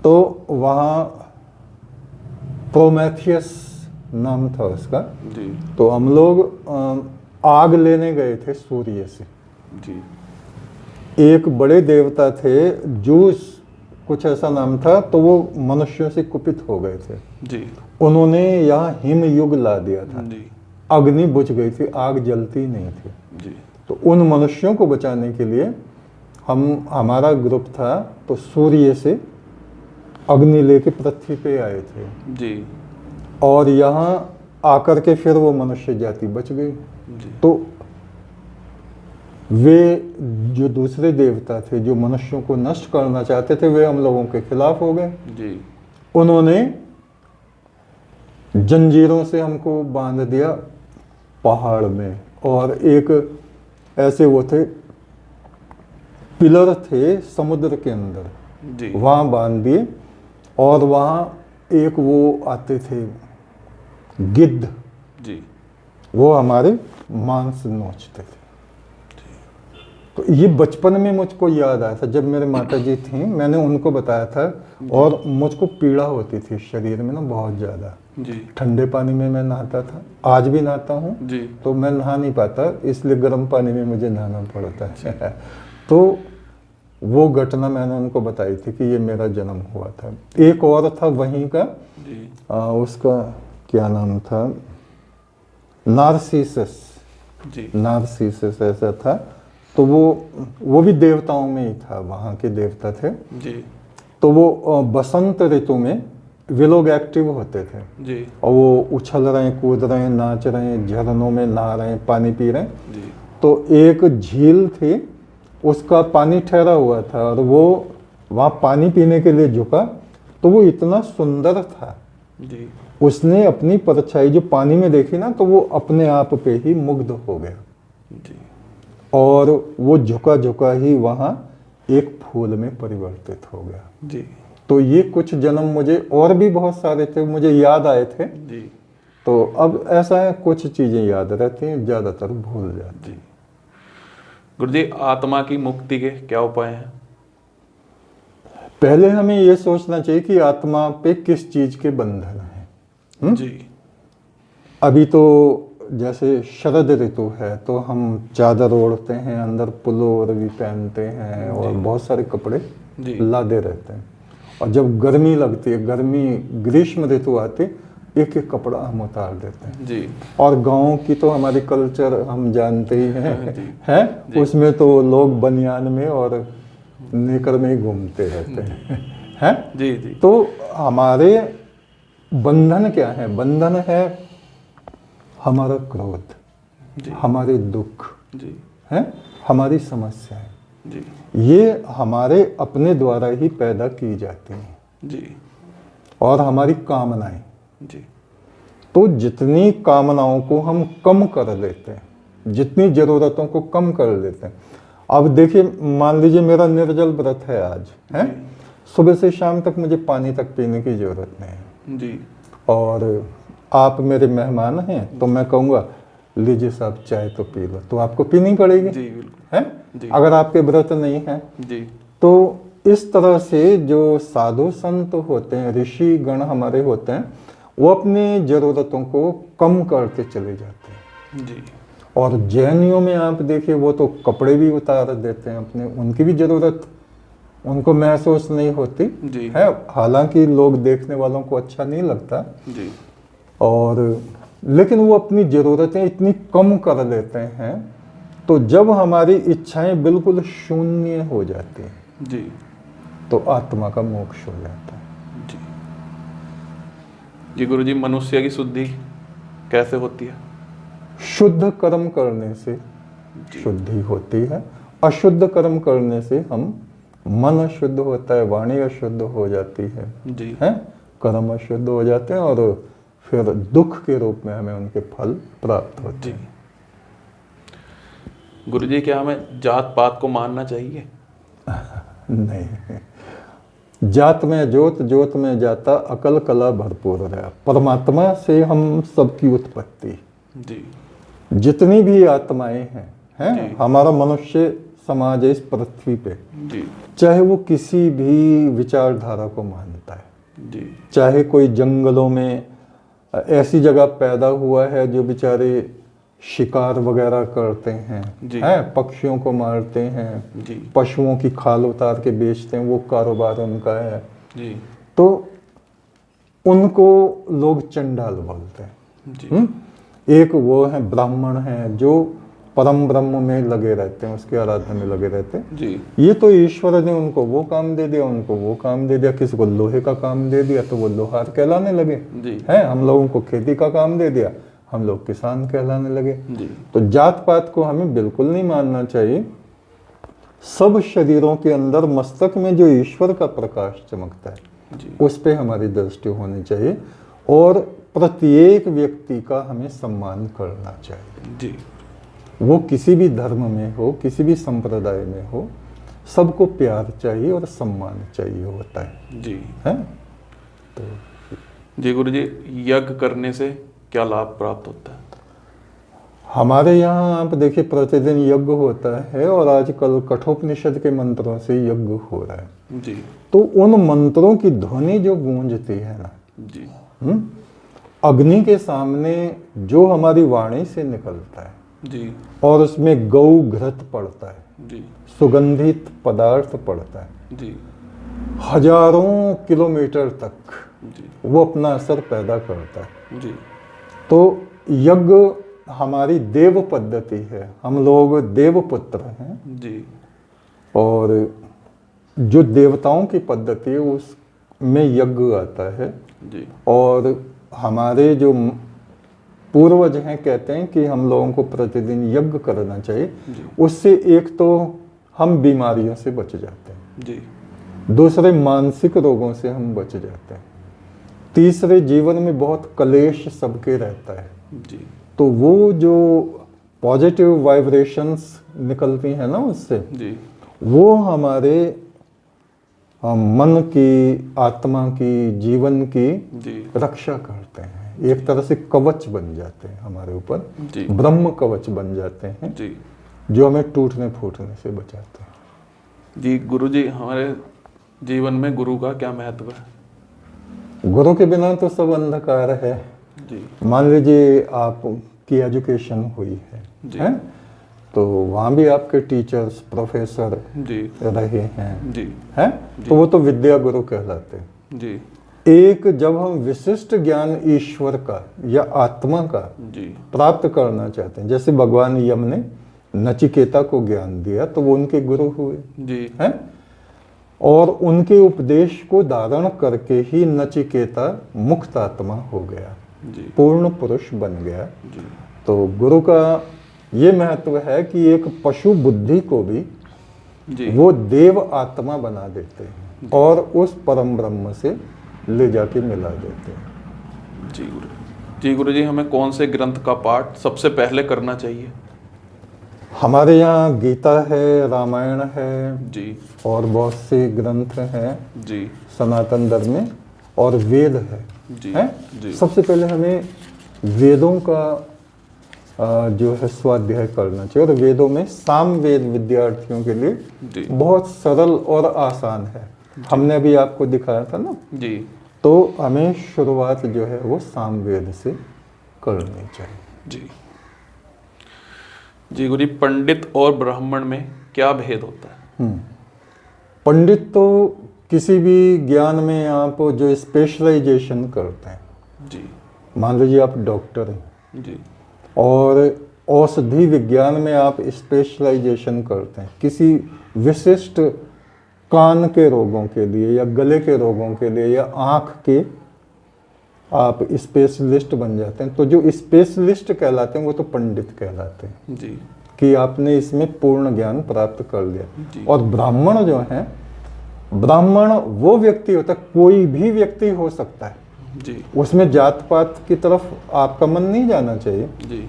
तो वहाँ प्रोमेथियस नाम था उसका। जी तो हम लोग आग लेने गए थे सूर्य से। जी एक बड़े देवता थे, जूस कुछ ऐसा नाम था, तो वो मनुष्यों से कुपित हो गए थे। जी उन्होंने यहाँ हिम युग ला दिया था, जी अग्नि बुझ गई थी, आग जलती नहीं थी। जी तो उन मनुष्यों को बचाने के लिए हमारा ग्रुप था, तो सूर्य से अग्नि लेके पृथ्वी पे आए थे। जी और यहाँ आकर के फिर वो मनुष्य जाति बच गई। जी तो वे जो दूसरे देवता थे जो मनुष्यों को नष्ट करना चाहते थे, वे हम लोगों के खिलाफ हो गए। जी उन्होंने जंजीरों से हमको बांध दिया पहाड़ में, और एक ऐसे वो थे पिलर थे समुद्र के अंदर, जी वहाँ बांध दिए। और वहाँ एक वो आते थे गिद्ध, जी वो हमारे मांस नोचते थे। तो ये बचपन में मुझको याद आया था, जब मेरे माता जी थी, मैंने उनको बताया था, और मुझको पीड़ा होती थी शरीर में ना बहुत ज़्यादा। जी ठंडे पानी में मैं नहाता था, आज भी नहाता हूँ, जी तो मैं नहा नहीं पाता, इसलिए गर्म पानी में मुझे नहाना पड़ता है। तो वो घटना मैंने उनको बताई थी कि ये मेरा जन्म हुआ था। एक और था वहीं का, जी उसका क्या नाम था, नारसीसस, जी नारसीसस ऐसा था। तो वो भी देवताओं में ही था, वहाँ के देवता थे। जी तो वो बसंत ऋतु में वे लोग एक्टिव होते थे, जी और वो उछल रहे हैं, कूद रहे हैं, नाच रहे हैं, झरनों में नहा रहे हैं, पानी पी रहे हैं। जी तो एक झील थी, उसका पानी ठहरा हुआ था, और वो वहाँ पानी पीने के लिए झुका, तो वो इतना सुंदर था, जी उसने अपनी परछाई जो पानी में देखी ना, तो वो अपने आप पे ही मुग्ध हो गया, जी और वो झुका झुका ही वहाँ एक फूल में परिवर्तित हो गया। जी तो ये कुछ जन्म मुझे, और भी बहुत सारे थे मुझे याद आए थे। जी तो अब ऐसा है, कुछ चीज़ें याद रहती हैं, ज़्यादातर भूल जाती हैं। जी गुरुजी, आत्मा की मुक्ति के क्या उपाय हैं? पहले हमें ये सोचना चाहिए कि आत्मा पे किस चीज़ के बंधन है। जी अभी तो जैसे शरद ऋतु है, तो हम चादर ओढ़ते हैं, अंदर पुलोवर भी पहनते हैं, और बहुत सारे कपड़े जी लादे रहते हैं। और जब गर्मी लगती है, गर्मी ग्रीष्म ऋतु आती, एक एक कपड़ा हम उतार देते हैं। जी और गांव की तो हमारी कल्चर हम जानते ही हैं, जी। हैं? उसमें तो लोग बनियान में और नेकर में ही घूमते रहते हैं। जी जी तो हमारे बंधन क्या है? बंधन है हमारा क्रोध, जी हमारे दुख, जी है हमारी समस्याएं, जी ये हमारे अपने द्वारा ही पैदा की जाती हैं, जी और हमारी कामनाएं। जी तो जितनी कामनाओं को हम कम कर लेते हैं, जितनी जरूरतों को कम कर लेते हैं। अब देखिए, मान लीजिए मेरा निर्जल व्रत है आज, है, सुबह से शाम तक मुझे पानी तक पीने की जरूरत नहीं है, जी और आप मेरे मेहमान हैं, तो मैं कहूँगा लीजिए साहब चाय तो पी लो, तो आपको पीनी पड़ेगी, जी बिल्कुल है, जी। अगर आपके व्रत नहीं है। जी तो इस तरह से जो साधु संत होते हैं, ऋषि गण हमारे होते हैं, वो अपनी जरूरतों को कम करते चले जाते हैं। जी और जैनियों में आप देखिए, वो तो कपड़े भी उतार देते हैं अपने, उनकी भी जरूरत उनको महसूस नहीं होती जी है, हालांकि लोग देखने वालों को अच्छा नहीं लगता, जी और लेकिन वो अपनी ज़रूरतें इतनी कम कर लेते हैं। तो जब हमारी इच्छाएं बिल्कुल शून्य हो जाती हैं, जी तो आत्मा का मोक्ष हो जाता है। जी जी गुरुजी, मनुष्य की शुद्धि कैसे होती है? शुद्ध कर्म करने से शुद्धि होती है, अशुद्ध कर्म करने से हम मन अशुद्ध होता है, वाणी अशुद्ध हो जाती है, जी कर्म अशुद्ध हो जाते हैं, और फिर दुख के रूप में हमें उनके फल प्राप्त होते जी हैं। गुरुजी, क्या हमें जात पात को मानना चाहिए? नहीं, जात में जोत, जोत में जाता, अकल कला भरपूर रहा। परमात्मा से हम सबकी उत्पत्ति, जी जितनी भी आत्माएं हैं, जी। हमारा मनुष्य समाज है इस पृथ्वी पे, जी चाहे वो किसी भी विचारधारा को मानता है, जी चाहे कोई जंगलों में ऐसी जगह पैदा हुआ है जो बेचारे शिकार वगैरह करते हैं, जी। पक्षियों को मारते हैं, जी पशुओं की खाल उतार के बेचते हैं, वो कारोबार उनका है, जी तो उनको लोग चंडाल बोलते हैं। जी एक वो है ब्राह्मण हैं जो परम ब्रह्म में लगे रहते हैं, उसकी आराधना में लगे रहते हैं। जी ये तो ईश्वर ने उनको वो काम दे दिया, उनको वो काम दे दिया, किसी को लोहे का काम दे दिया तो वो लोहार कहलाने लगे जी हैं, हम लोगों को खेती का काम दे दिया, हम लोग किसान कहलाने लगे। जी तो जात पात को हमें बिल्कुल नहीं मानना चाहिए। सब शरीरों के अंदर मस्तक में जो ईश्वर का प्रकाश चमकता है जी उस पे हमारी दृष्टि होनी चाहिए, और प्रत्येक व्यक्ति का हमें सम्मान करना चाहिए। जी वो किसी भी धर्म में हो, किसी भी संप्रदाय में हो, सबको प्यार चाहिए और सम्मान चाहिए होता जी है? जी गुरु जी, यज्ञ करने से क्या लाभ प्राप्त होता है? हमारे यहाँ आप देखिए प्रतिदिन यज्ञ होता है, और आजकल कठोपनिषद के मंत्रों से यज्ञ हो रहा है। जी तो उन मंत्रों की ध्वनि जो गूंजती है ना, जी अग्नि के सामने जो हमारी वाणी से निकलता है, जी और उसमें गौ घृत पड़ता है, जी सुगंधित पदार्थ पड़ता है, जी हजारों किलोमीटर तक जी वो अपना असर पैदा करता है। जी तो यज्ञ हमारी देव पद्धति है, हम लोग देवपुत्र हैं, जी और जो देवताओं की पद्धति है उसमें यज्ञ आता है। जी और हमारे जो पूर्वज हैं कहते हैं कि हम लोगों को प्रतिदिन यज्ञ करना चाहिए। जी उससे एक तो हम बीमारियों से बच जाते हैं, जी दूसरे मानसिक रोगों से हम बच जाते हैं, तीसरे जीवन में बहुत कलेश सबके रहता है। जी तो वो जो पॉजिटिव वाइब्रेशंस निकलती हैं ना उससे, जी वो हमारे मन की, आत्मा की, जीवन की जी रक्षा करते हैं। एक तरह से कवच बन जाते हैं हमारे ऊपर, जी ब्रह्म कवच बन जाते हैं, जी जो हमें टूटने फूटने से बचाते हैं। जी गुरु जी, हमारे जीवन में गुरु का क्या महत्व है? गुरु के बिना तो सब अंधकार है। जी मान लीजिए आपकी एजुकेशन हुई जी है? तो वहाँ भी आपके टीचर्स, प्रोफेसर जी रहे हैं, जी हैं? तो वो तो विद्या गुरु कहलाते हैं। जी एक जब हम विशिष्ट ज्ञान ईश्वर का या आत्मा का जी प्राप्त करना चाहते हैं, जैसे भगवान यम ने नचिकेता को ज्ञान दिया तो वो उनके गुरु हुए जी हैं, और उनके उपदेश को धारण करके ही नचिकेता मुक्त आत्मा हो गया, जी पूर्ण पुरुष बन गया। जी तो गुरु का ये महत्व है कि एक पशु बुद्धि को भी जी वो देव आत्मा बना देते हैं और उस परम ब्रह्म से ले जाके मिला देते हैं। जी गुरु जी। गुरु जी, हमें कौन से ग्रंथ का पाठ सबसे पहले करना चाहिए? हमारे यहाँ गीता है, रामायण है, जी और बहुत से ग्रंथ हैं जी सनातन धर्म में, और वेद है जी हैं? जी सबसे पहले हमें वेदों का जो है स्वाध्याय करना चाहिए, और वेदों में साम वेद विद्यार्थियों के लिए जी बहुत सरल और आसान है। हमने अभी आपको दिखाया था ना, जी तो हमें शुरुआत जो है वो साम वेद से करनी चाहिए। जी जी गुरु जी, पंडित और ब्राह्मण में क्या भेद होता है? पंडित तो किसी भी ज्ञान में आप जो स्पेशलाइजेशन करते हैं, जी मान लीजिए आप डॉक्टर हैं जी और औषधि विज्ञान में आप स्पेशलाइजेशन करते हैं, किसी विशिष्ट कान के रोगों के लिए या गले के रोगों के लिए या आँख के आप स्पेशलिस्ट बन जाते हैं, तो जो स्पेशलिस्ट कहलाते हैं वो तो पंडित कहलाते हैं जी कि आपने इसमें पूर्ण ज्ञान प्राप्त कर लिया। जी। और ब्राह्मण जो है, ब्राह्मण वो व्यक्ति होता है, कोई भी व्यक्ति हो सकता है, जी उसमें जात पात की तरफ आपका मन नहीं जाना चाहिए। जी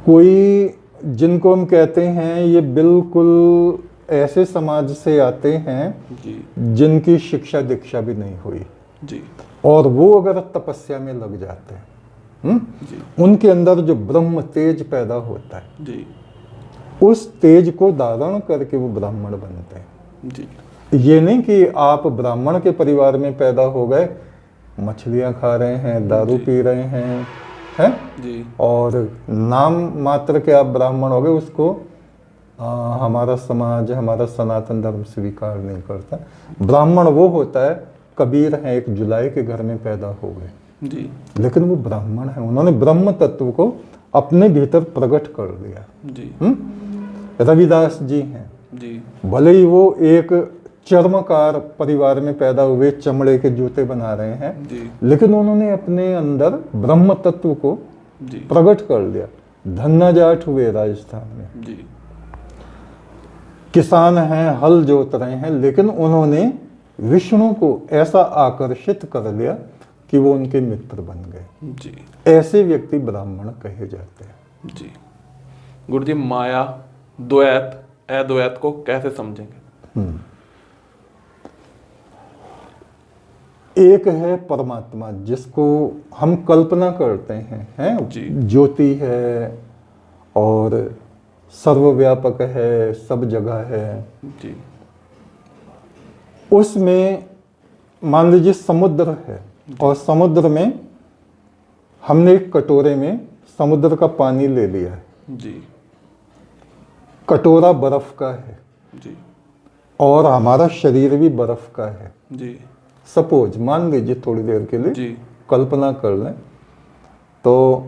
कोई जिनको हम कहते हैं ये बिल्कुल ऐसे समाज से आते हैं जी जिनकी शिक्षा दीक्षा भी नहीं हुई, जी और वो अगर तपस्या में लग जाते हैं, जी उनके अंदर जो ब्रह्म तेज पैदा होता है, जी उस तेज को धारण करके वो ब्राह्मण बनते हैं। जी ये नहीं कि आप ब्राह्मण के परिवार में पैदा हो गए, मछलियां खा रहे हैं, दारू पी रहे हैं जी और नाम मात्र के आप ब्राह्मण हो गए, उसको हमारा समाज, हमारा सनातन धर्म स्वीकार नहीं करता। ब्राह्मण वो होता है, कबीर हैं, एक जुलाई के घर में पैदा हो गए, जी लेकिन वो ब्राह्मण है, उन्होंने ब्रह्म तत्व को अपने भीतर प्रकट कर दिया। जी रविदास जी हैं, जी भले ही वो एक चर्मकार परिवार में पैदा हुए, चमड़े के जूते बना रहे हैं, जी लेकिन उन्होंने अपने अंदर ब्रह्म तत्व को जी प्रकट कर दिया। धन्ना जाट हुए राजस्थान में, जी किसान हैं, हल जोत रहे हैं, लेकिन उन्होंने विष्णु को ऐसा आकर्षित कर लिया कि वो उनके मित्र बन गए। जी ऐसे व्यक्ति ब्राह्मण कहे जाते हैं। जी। गुरुजी, माया, द्वैत, अद्वैत को कैसे समझेंगे? एक है परमात्मा जिसको हम कल्पना करते हैं जी। ज्योति है और सर्वव्यापक है, सब जगह है। जी उसमें मान लीजिए समुद्र है और समुद्र में हमने एक कटोरे में समुद्र का पानी ले लिया है। जी कटोरा बर्फ का है जी और हमारा शरीर भी बर्फ का है। जी सपोज मान लीजिए थोड़ी देर के लिए जी कल्पना कर लें, तो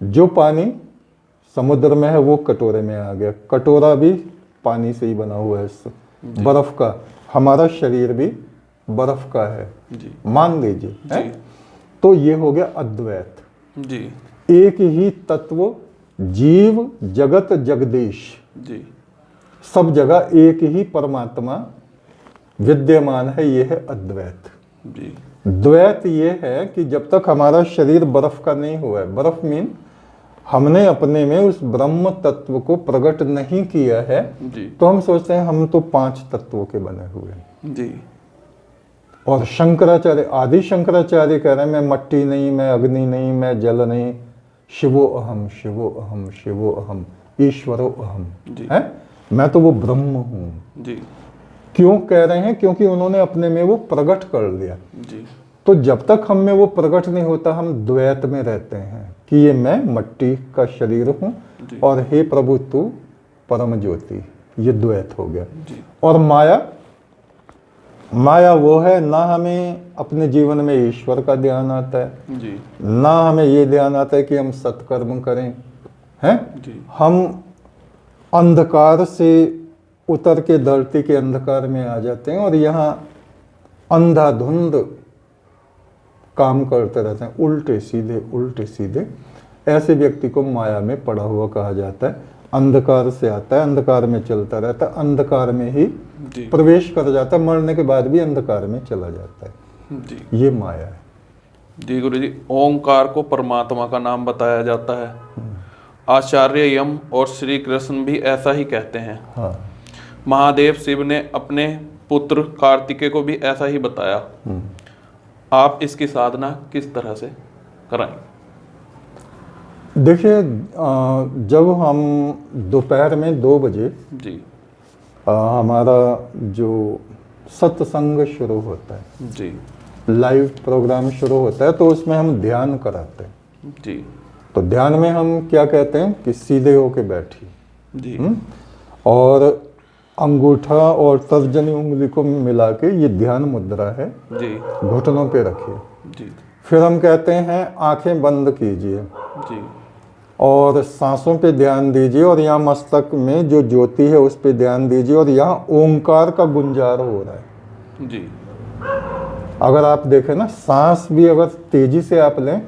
जो पानी समुद्र में है वो कटोरे में आ गया। कटोरा भी पानी से ही बना हुआ है, बर्फ का। हमारा शरीर भी बर्फ का है, जी मान लीजिए, है? जी तो ये हो गया अद्वैत। जी एक ही तत्व, जीव जगत जगदीश, जी सब जगह एक ही परमात्मा विद्यमान है। ये है अद्वैत। जी द्वैत ये है कि जब तक हमारा शरीर बर्फ का नहीं हुआ है, बर्फ मीन हमने अपने में उस ब्रह्म तत्व को प्रकट नहीं किया है, जी तो हम सोचते हैं हम तो 5 तत्वों के बने हुए हैं। जी और शंकराचार्य, आदि शंकराचार्य कह रहे हैं मैं मट्टी नहीं, मैं अग्नि नहीं, मैं जल नहीं, शिवो अहम शिवो अहम शिवो अहम ईश्वरो अहम, जी। है? मैं तो वो ब्रह्म हूँ। जी क्यों कह रहे हैं? क्योंकि उन्होंने अपने में वो प्रकट कर लिया। जी तो जब तक हम में वो प्रकट नहीं होता, हम द्वैत में रहते हैं कि ये मैं मट्टी का शरीर हूँ जी। और हे प्रभु तू परम ज्योति। ये द्वैत हो गया। जी और माया, माया वो है ना हमें अपने जीवन में ईश्वर का ध्यान आता है, जी ना हमें ये ध्यान आता है कि हम सत्कर्म करें, हैं? जी हम अंधकार से उतर के धरती के अंधकार में आ जाते हैं और यहाँ अंधाधुंध काम करते रहते हैं, उल्टे सीधे उल्टे सीधे। ऐसे व्यक्ति को माया में पड़ा हुआ कहा जाता है। अंधकार से आता है, अंधकार में चलता रहता है, अंधकार में ही जी प्रवेश कर जाता है, मरने के बाद भी अंधकार में चला जाता है। जी ये माया है। जी गुरुजी, ओंकार को परमात्मा का नाम बताया जाता है। आचार्य यम और श्री कृष्ण भी ऐसा ही कहते हैं। हाँ। महादेव शिव ने अपने पुत्र कार्तिकेय को भी ऐसा ही बताया। आप इसकी साधना किस तरह से कराएं? देखिए, जब हम दोपहर में 2 बजे जी हमारा जो सत्संग शुरू होता है, जी लाइव प्रोग्राम शुरू होता है, तो उसमें हम ध्यान कराते हैं। जी तो ध्यान में हम क्या कहते हैं कि सीधे होके बैठिए, जी और अंगूठा और तर्जनी उंगली को मिला के, ये ध्यान मुद्रा है, जी घुटनों पे रखिए। जी फिर हम कहते हैं आंखें बंद कीजिए जी और सांसों पे ध्यान दीजिए, और यहाँ मस्तक में जो ज्योति है उस पे ध्यान दीजिए, और यहाँ ओंकार का गुंजार हो रहा है। जी अगर आप देखें ना, सांस भी अगर तेजी से आप लें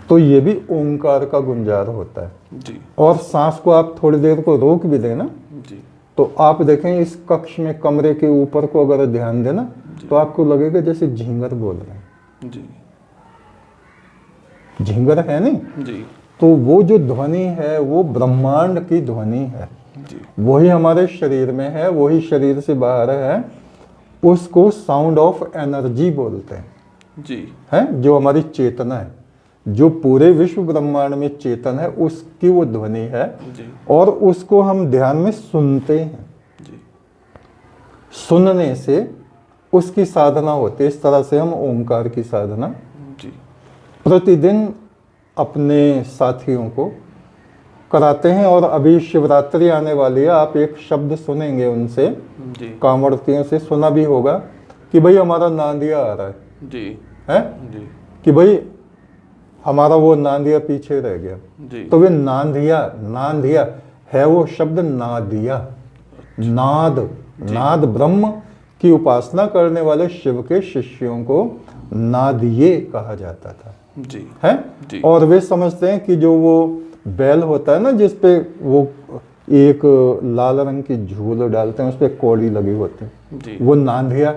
तो ये भी ओंकार का गुंजार होता है। जी और सांस को आप थोड़ी देर को रोक भी देना, जी तो आप देखें इस कक्ष में कमरे के ऊपर को अगर ध्यान देना, तो आपको लगेगा जैसे झींगर बोल रहे हैं। जी झींगर है नहीं, जी तो वो जो ध्वनि है वो ब्रह्मांड की ध्वनि है। जी वही हमारे शरीर में है, वही शरीर से बाहर है। उसको साउंड ऑफ एनर्जी बोलते हैं, जी है? जो हमारी चेतना है, जो पूरे विश्व ब्रह्मांड में चेतन है, उसकी वो ध्वनि है। जी और उसको हम ध्यान में सुनते हैं। जी सुनने से उसकी साधना होती है। इस तरह से हम ओंकार की साधना जी प्रतिदिन अपने साथियों को कराते हैं। और अभी शिवरात्रि आने वाली है, आप एक शब्द सुनेंगे उनसे, जी कांवड़तियों से सुना भी होगा कि भाई हमारा नांदिया आ रहा है, जी है? जी कि भाई हमारा वो नांदिया पीछे रह गया। जी तो वे नांदिया है वो शब्द नादिया, नाद, नाद ब्रह्म की उपासना करने वाले शिव के शिष्यों को नादिये कहा जाता था। जी है जी और वे समझते हैं कि जो वो बैल होता है ना, जिसपे वो एक लाल रंग की झूल डालते हैं, उस पे कौड़ी लगी होती है, जी वो नांदिया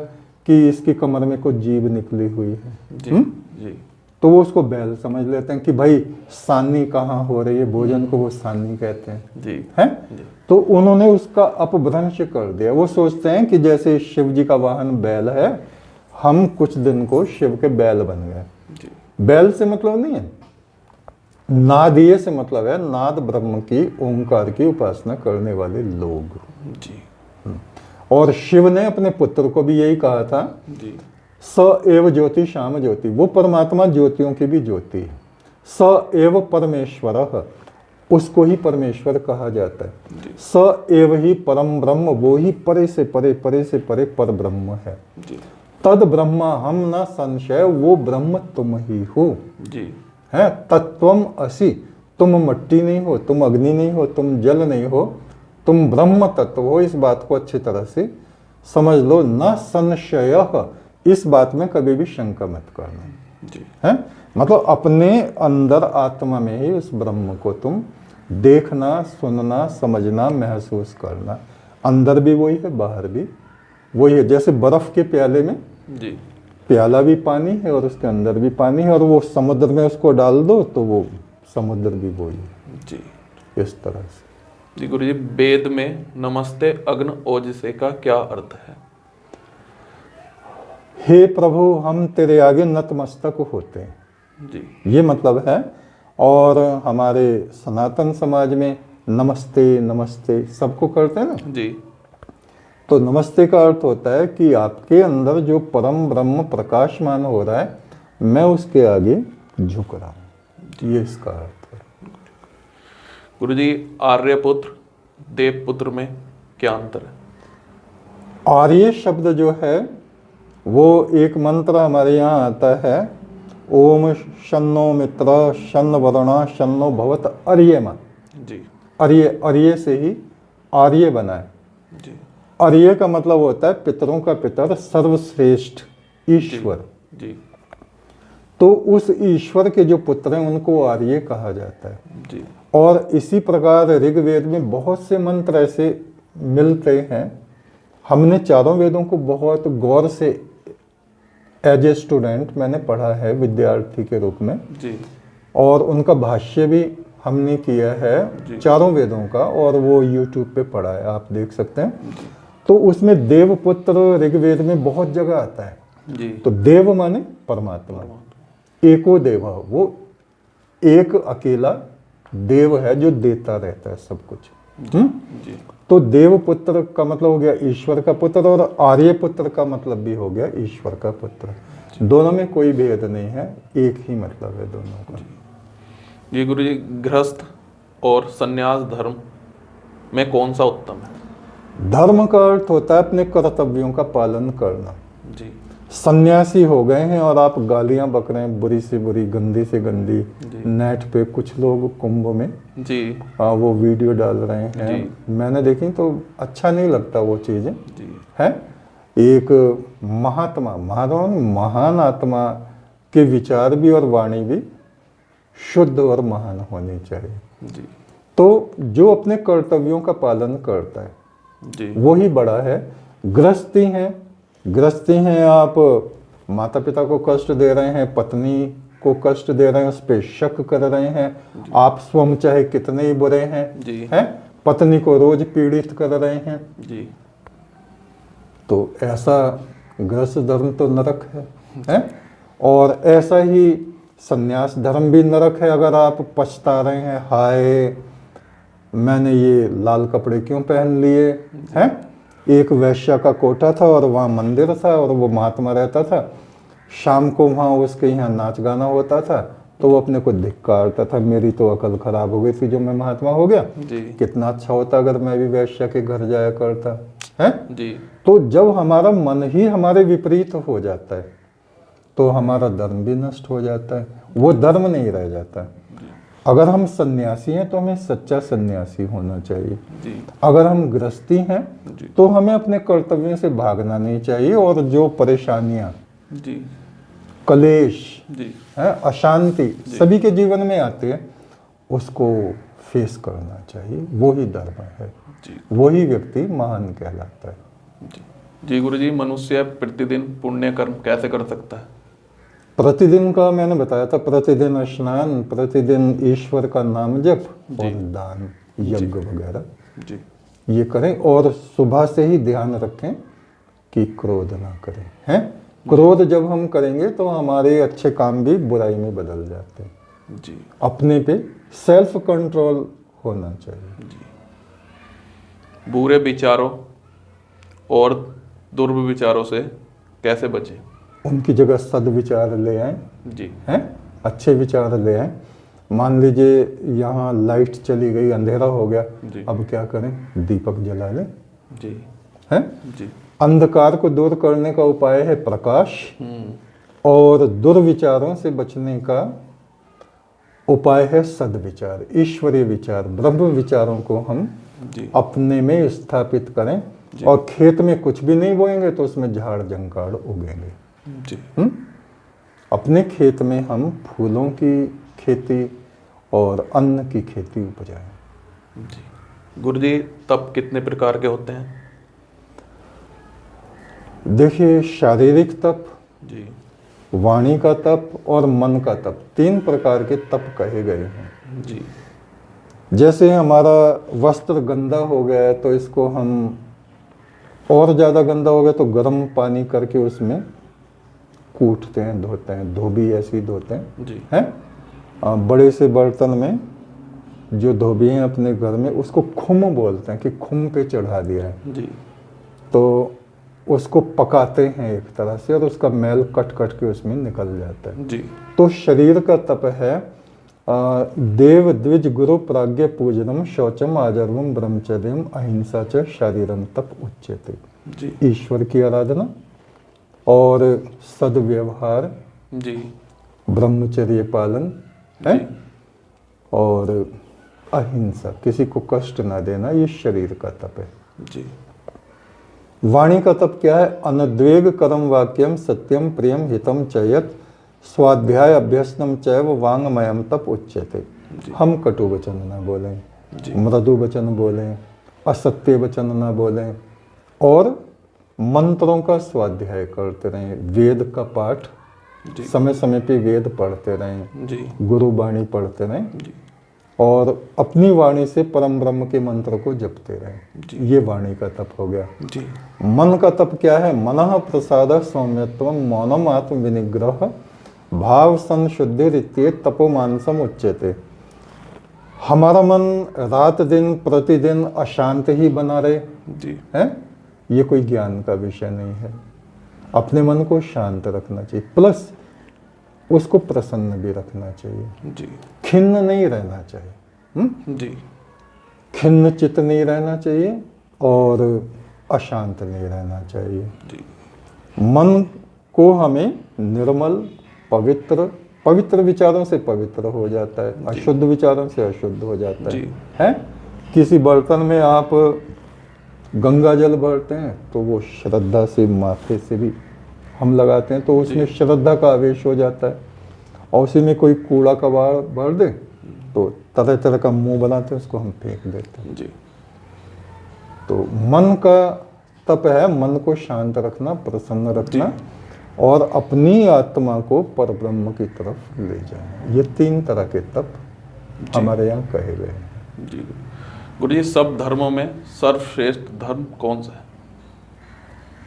कि इसकी कमर में कुछ जीभ निकली हुई है। जी जी तो वो उसको बैल समझ लेते हैं कि भाई सानी कहाँ हो रही है, भोजन को वो सानी कहते हैं। जी है जी तो उन्होंने उसका अपभ्रंश कर दिया। वो सोचते हैं कि जैसे शिव जी का वाहन बैल है, हम कुछ दिन को शिव के बैल बन गए। जी बैल से मतलब नहीं है, नादिये से मतलब है नाद ब्रह्म की, ओंकार की उपासना करने वाले लोग। जी और शिव ने अपने पुत्र को भी यही कहा था, जी स एव ज्योति श्याम ज्योति, वो परमात्मा ज्योतियों की भी ज्योति है। स एव परमेश्वर, उसको ही परमेश्वर कहा जाता है। स एव ही परम ब्रह्म, वो ही परे से परे, परे से परे पर ब्रह्म है। जी तद ब्रह्म हम न संशय, वो ब्रह्म तुम ही हो। जी है तत्वम असि, तुम मट्टी नहीं हो, तुम अग्नि नहीं हो, तुम जल नहीं हो, तुम ब्रह्म तत्व हो। इस बात को अच्छी तरह से समझ लो। न संशय, इस बात में कभी भी शंका मत करना। जी है मतलब अपने अंदर आत्मा में ही उस ब्रह्म को तुम देखना, सुनना, समझना, महसूस करना। अंदर भी वही है, बाहर भी वही है। जैसे बर्फ के प्याले में जी प्याला भी पानी है और उसके अंदर भी पानी है, और वो समुद्र में उसको डाल दो तो वो समुद्र भी वही है। जी इस तरह से। जी गुरु जी, वेद में नमस्ते अग्न ओजसे का क्या अर्थ है? हे प्रभु, हम तेरे आगे नतमस्तक होते हैं, जी ये मतलब है। और हमारे सनातन समाज में नमस्ते नमस्ते सबको करते हैं ना। जी तो नमस्ते का अर्थ होता है कि आपके अंदर जो परम ब्रह्म प्रकाशमान हो रहा है, मैं उसके आगे झुक रहा हूँ, ये इसका अर्थ है। गुरु जी, आर्यपुत्र देवपुत्र में क्या अंतर है? आर्य शब्द जो है वो एक मंत्र हमारे यहाँ आता है, ओम शन्नो मित्र शन्न वरुणा शन्नो भवत अर्यमा। जी अर्य से ही आर्य बना है। जी अर्य का मतलब होता है पितरों का पितर, सर्वश्रेष्ठ ईश्वर। जी तो उस ईश्वर के जो पुत्र हैं उनको आर्य कहा जाता है। जी और इसी प्रकार ऋग्वेद में बहुत से मंत्र ऐसे मिलते हैं। हमने चारों वेदों को बहुत गौर से एज ए स्टूडेंट मैंने पढ़ा है, विद्यार्थी के रूप में। जी और उनका भाष्य भी हमने किया है चारों वेदों का, और वो यूट्यूब पे पढ़ा है, आप देख सकते हैं। तो उसमें देवपुत्र ऋग्वेद में बहुत जगह आता है। जी तो देव माने परमात्मा, एको देव, वो एक अकेला देव है जो देता रहता है सब कुछ। जी तो देवपुत्र का मतलब हो गया ईश्वर का पुत्र, और आर्य पुत्र का मतलब भी हो गया ईश्वर का पुत्र। दोनों में कोई भेद नहीं है, एक ही मतलब है दोनों का। जी गुरु जी, गृहस्थ और संन्यास धर्म में कौन सा उत्तम है? धर्म का अर्थ होता है अपने कर्तव्यों का पालन करना। जी सन्यासी हो गए हैं और आप गालियां बक रहे हैं, बुरी से बुरी, गंदी से गंदी। नेट पे कुछ लोग कुंभ में जी वो वीडियो डाल रहे हैं, मैंने देखी तो अच्छा नहीं लगता वो चीज़ें। जी है एक महात्मा, महान आत्मा के विचार भी और वाणी भी शुद्ध और महान होनी चाहिए। जी तो जो अपने कर्तव्यों का पालन करता है जी वही बड़ा है। गृहस्थी हैं, आप माता पिता को कष्ट दे रहे हैं, पत्नी को कष्ट दे रहे हैं, उस पर शक कर रहे हैं, आप स्वयं चाहे कितने ही बुरे हैं, हैं, पत्नी को रोज पीड़ित कर रहे हैं, जी तो ऐसा गृहस्थ धर्म तो नरक है। और ऐसा ही संन्यास धर्म भी नरक है। अगर आप पछता रहे हैं, हाय मैंने ये लाल कपड़े क्यों पहन लिए हैं। एक वैश्या का कोठा था और वहाँ मंदिर था और वो महात्मा रहता था, शाम को वहाँ उसके यहाँ नाच गाना होता था, तो वो अपने को धिक्कारता था, मेरी तो अकल खराब हो गई थी जो मैं महात्मा हो गया। कितना अच्छा होता अगर मैं भी वैश्या के घर जाया करता है। जी तो जब हमारा मन ही हमारे विपरीत हो जाता है तो हमारा धर्म भी नष्ट हो जाता है, वो धर्म नहीं रह जाता। अगर हम सन्यासी हैं तो हमें सच्चा सन्यासी होना चाहिए। जी अगर हम गृहस्थी हैं जी तो हमें अपने कर्तव्यों से भागना नहीं चाहिए, और जो परेशानियां, जी कलेश जी है, अशांति सभी के जीवन में आते हैं, उसको फेस करना चाहिए। वो ही धर्म है, जी वही व्यक्ति महान कहलाता है। जी जी गुरु जी, मनुष्य प्रतिदिन पुण्य कर्म कैसे कर सकता है? प्रतिदिन का मैंने बताया था, प्रतिदिन स्नान, प्रतिदिन ईश्वर का नाम जप और दान, यज्ञ वगैरह जी ये करें। और सुबह से ही ध्यान रखें कि क्रोध ना करें। हैं, क्रोध जब हम करेंगे तो हमारे अच्छे काम भी बुराई में बदल जाते हैं। जी अपने पे सेल्फ कंट्रोल होना चाहिए। जी। बुरे विचारों और दुर्विचारों से कैसे बचें? उनकी जगह सद्विचार ले आए, जी हैं, अच्छे विचार ले आए। मान लीजिए यहाँ लाइट चली गई, अंधेरा हो गया, जी अब क्या करें? दीपक जला लें। जी हैं, जी अंधकार को दूर करने का उपाय है प्रकाश, और दुर्विचारों से बचने का उपाय है सद्विचार, ईश्वरीय विचार, ब्रह्म विचारों को हम जी अपने में स्थापित करें। और खेत में कुछ भी नहीं बोएंगे तो उसमें झाड़ जंकाड़ उगेंगे। जी अपने खेत में हम फूलों की खेती और अन्न की खेती उपजाएं। जी। गुरु जी, तप कितने प्रकार के होते हैं? देखिए, शारीरिक तप, जी वाणी का तप और मन का तप, 3 प्रकार के तप कहे गए हैं। जी जैसे हमारा वस्त्र गंदा हो गया है तो इसको हम, और ज़्यादा गंदा हो गया तो गर्म पानी करके उसमें कूटते हैं, धोते हैं, धोबी ऐसे ही धोते हैं। जी हैं, बड़े से बर्तन में जो धोबी हैं अपने घर में, उसको खुम बोलते हैं कि खुम पे चढ़ा दिया है, जी तो उसको पकाते हैं एक तरह से, और उसका मैल कट कट के उसमें निकल जाता है। जी तो शरीर का तप है देव द्विज गुरु प्राज्ञ पूजनम शौचम आजर्वम ब्रह्मचर्यम अहिंसा च शारीरम तप उच्यते। जी ईश्वर की आराधना और सद्व्यवहार, जी ब्रह्मचर्य पालन है, जी और अहिंसा, किसी को कष्ट ना देना, ये शरीर का तप है। जी वाणी का तप क्या है? अनद्वेग करम वाक्यम सत्यम प्रियम हितम चयत स्वाध्याय अभ्यसनम चैव वांगमयम तप उच्यते। हम कटु वचन ना बोलें, मृदु वचन बोलें, असत्य वचन ना बोलें, और मंत्रों का स्वाध्याय करते रहें, वेद का पाठ समय समय पे वेद पढ़ते रहें, जी गुरु वाणी पढ़ते रहें, जी और अपनी वाणी से परम ब्रह्म के मंत्र को जपते रहें। ये वाणी का तप हो गया। जी मन का तप क्या है? मनः प्रसाद सौम्यत्व मौनम आत्म विनिग्रह भाव संशुद्धि रित्ये तपो मानसम उच्यते। हमारा मन रात दिन प्रतिदिन अशांत ही बना रहे जी है, ये कोई ज्ञान का विषय नहीं है। अपने मन को शांत रखना चाहिए, प्लस उसको प्रसन्न भी रखना चाहिए। जी खिन्न नहीं रहना चाहिए, जी खिन्न चित्त नहीं रहना चाहिए, और अशांत नहीं रहना चाहिए। जी मन को हमें निर्मल, पवित्र, पवित्र विचारों से पवित्र हो जाता है, अशुद्ध विचारों से अशुद्ध हो जाता जी। है। किसी बर्तन में आप गंगा जल भरते हैं तो वो श्रद्धा से माथे से भी हम लगाते हैं, तो उसमें श्रद्धा का आवेश हो जाता है। और उसी में कोई कूड़ा कबाड़ भर दे तो तरह तरह का मुंह बनाते हैं, उसको हम फेंक देते हैं। जी तो मन का तप है मन को शांत रखना, प्रसन्न रखना, और अपनी आत्मा को परब्रह्म की तरफ ले जाना। ये 3 तरह के तप हमारे यहाँ कहे गए हैं। जी गुरु जी, सब धर्मों में सर्वश्रेष्ठ धर्म कौन सा है?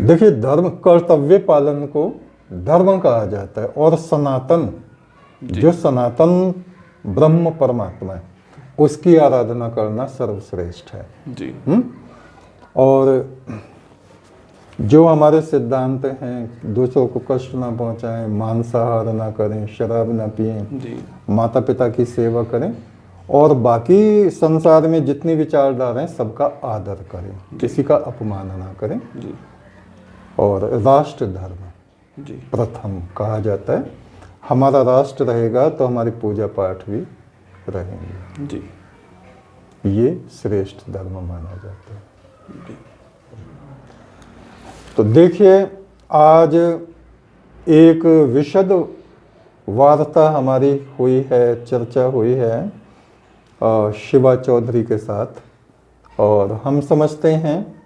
देखिए, धर्म, कर्तव्य पालन को धर्म कहा जाता है, और सनातन, जो सनातन ब्रह्म परमात्मा है, उसकी आराधना करना सर्वश्रेष्ठ है। जी और जो हमारे सिद्धांत हैं, दूसरों को कष्ट ना पहुंचाएं, मांसाहार ना करें, शराब ना पिएं, जी माता पिता की सेवा करें, और बाकी संसार में जितनी विचारधारा हैं सबका आदर करें, किसी का अपमान ना करें। जी और राष्ट्र धर्म, जी प्रथम कहा जाता है। हमारा राष्ट्र रहेगा तो हमारी पूजा पाठ भी रहेंगे। जी ये श्रेष्ठ धर्म माना जाता है। जी तो देखिए, आज एक विशद वार्ता हमारी हुई है, चर्चा हुई है शिवा चौधरी के साथ, और हम समझते हैं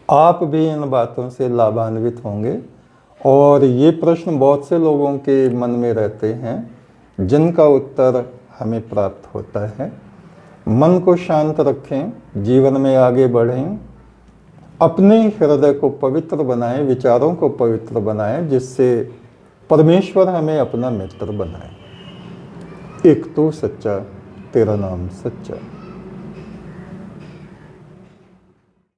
आप भी इन बातों से लाभान्वित होंगे। और ये प्रश्न बहुत से लोगों के मन में रहते हैं जिनका उत्तर हमें प्राप्त होता है। मन को शांत रखें, जीवन में आगे बढ़ें, अपने हृदय को पवित्र बनाएं, विचारों को पवित्र बनाएं, जिससे परमेश्वर हमें अपना मित्र बनाए। एक तो सच्चा, तेरा नाम सच्चा।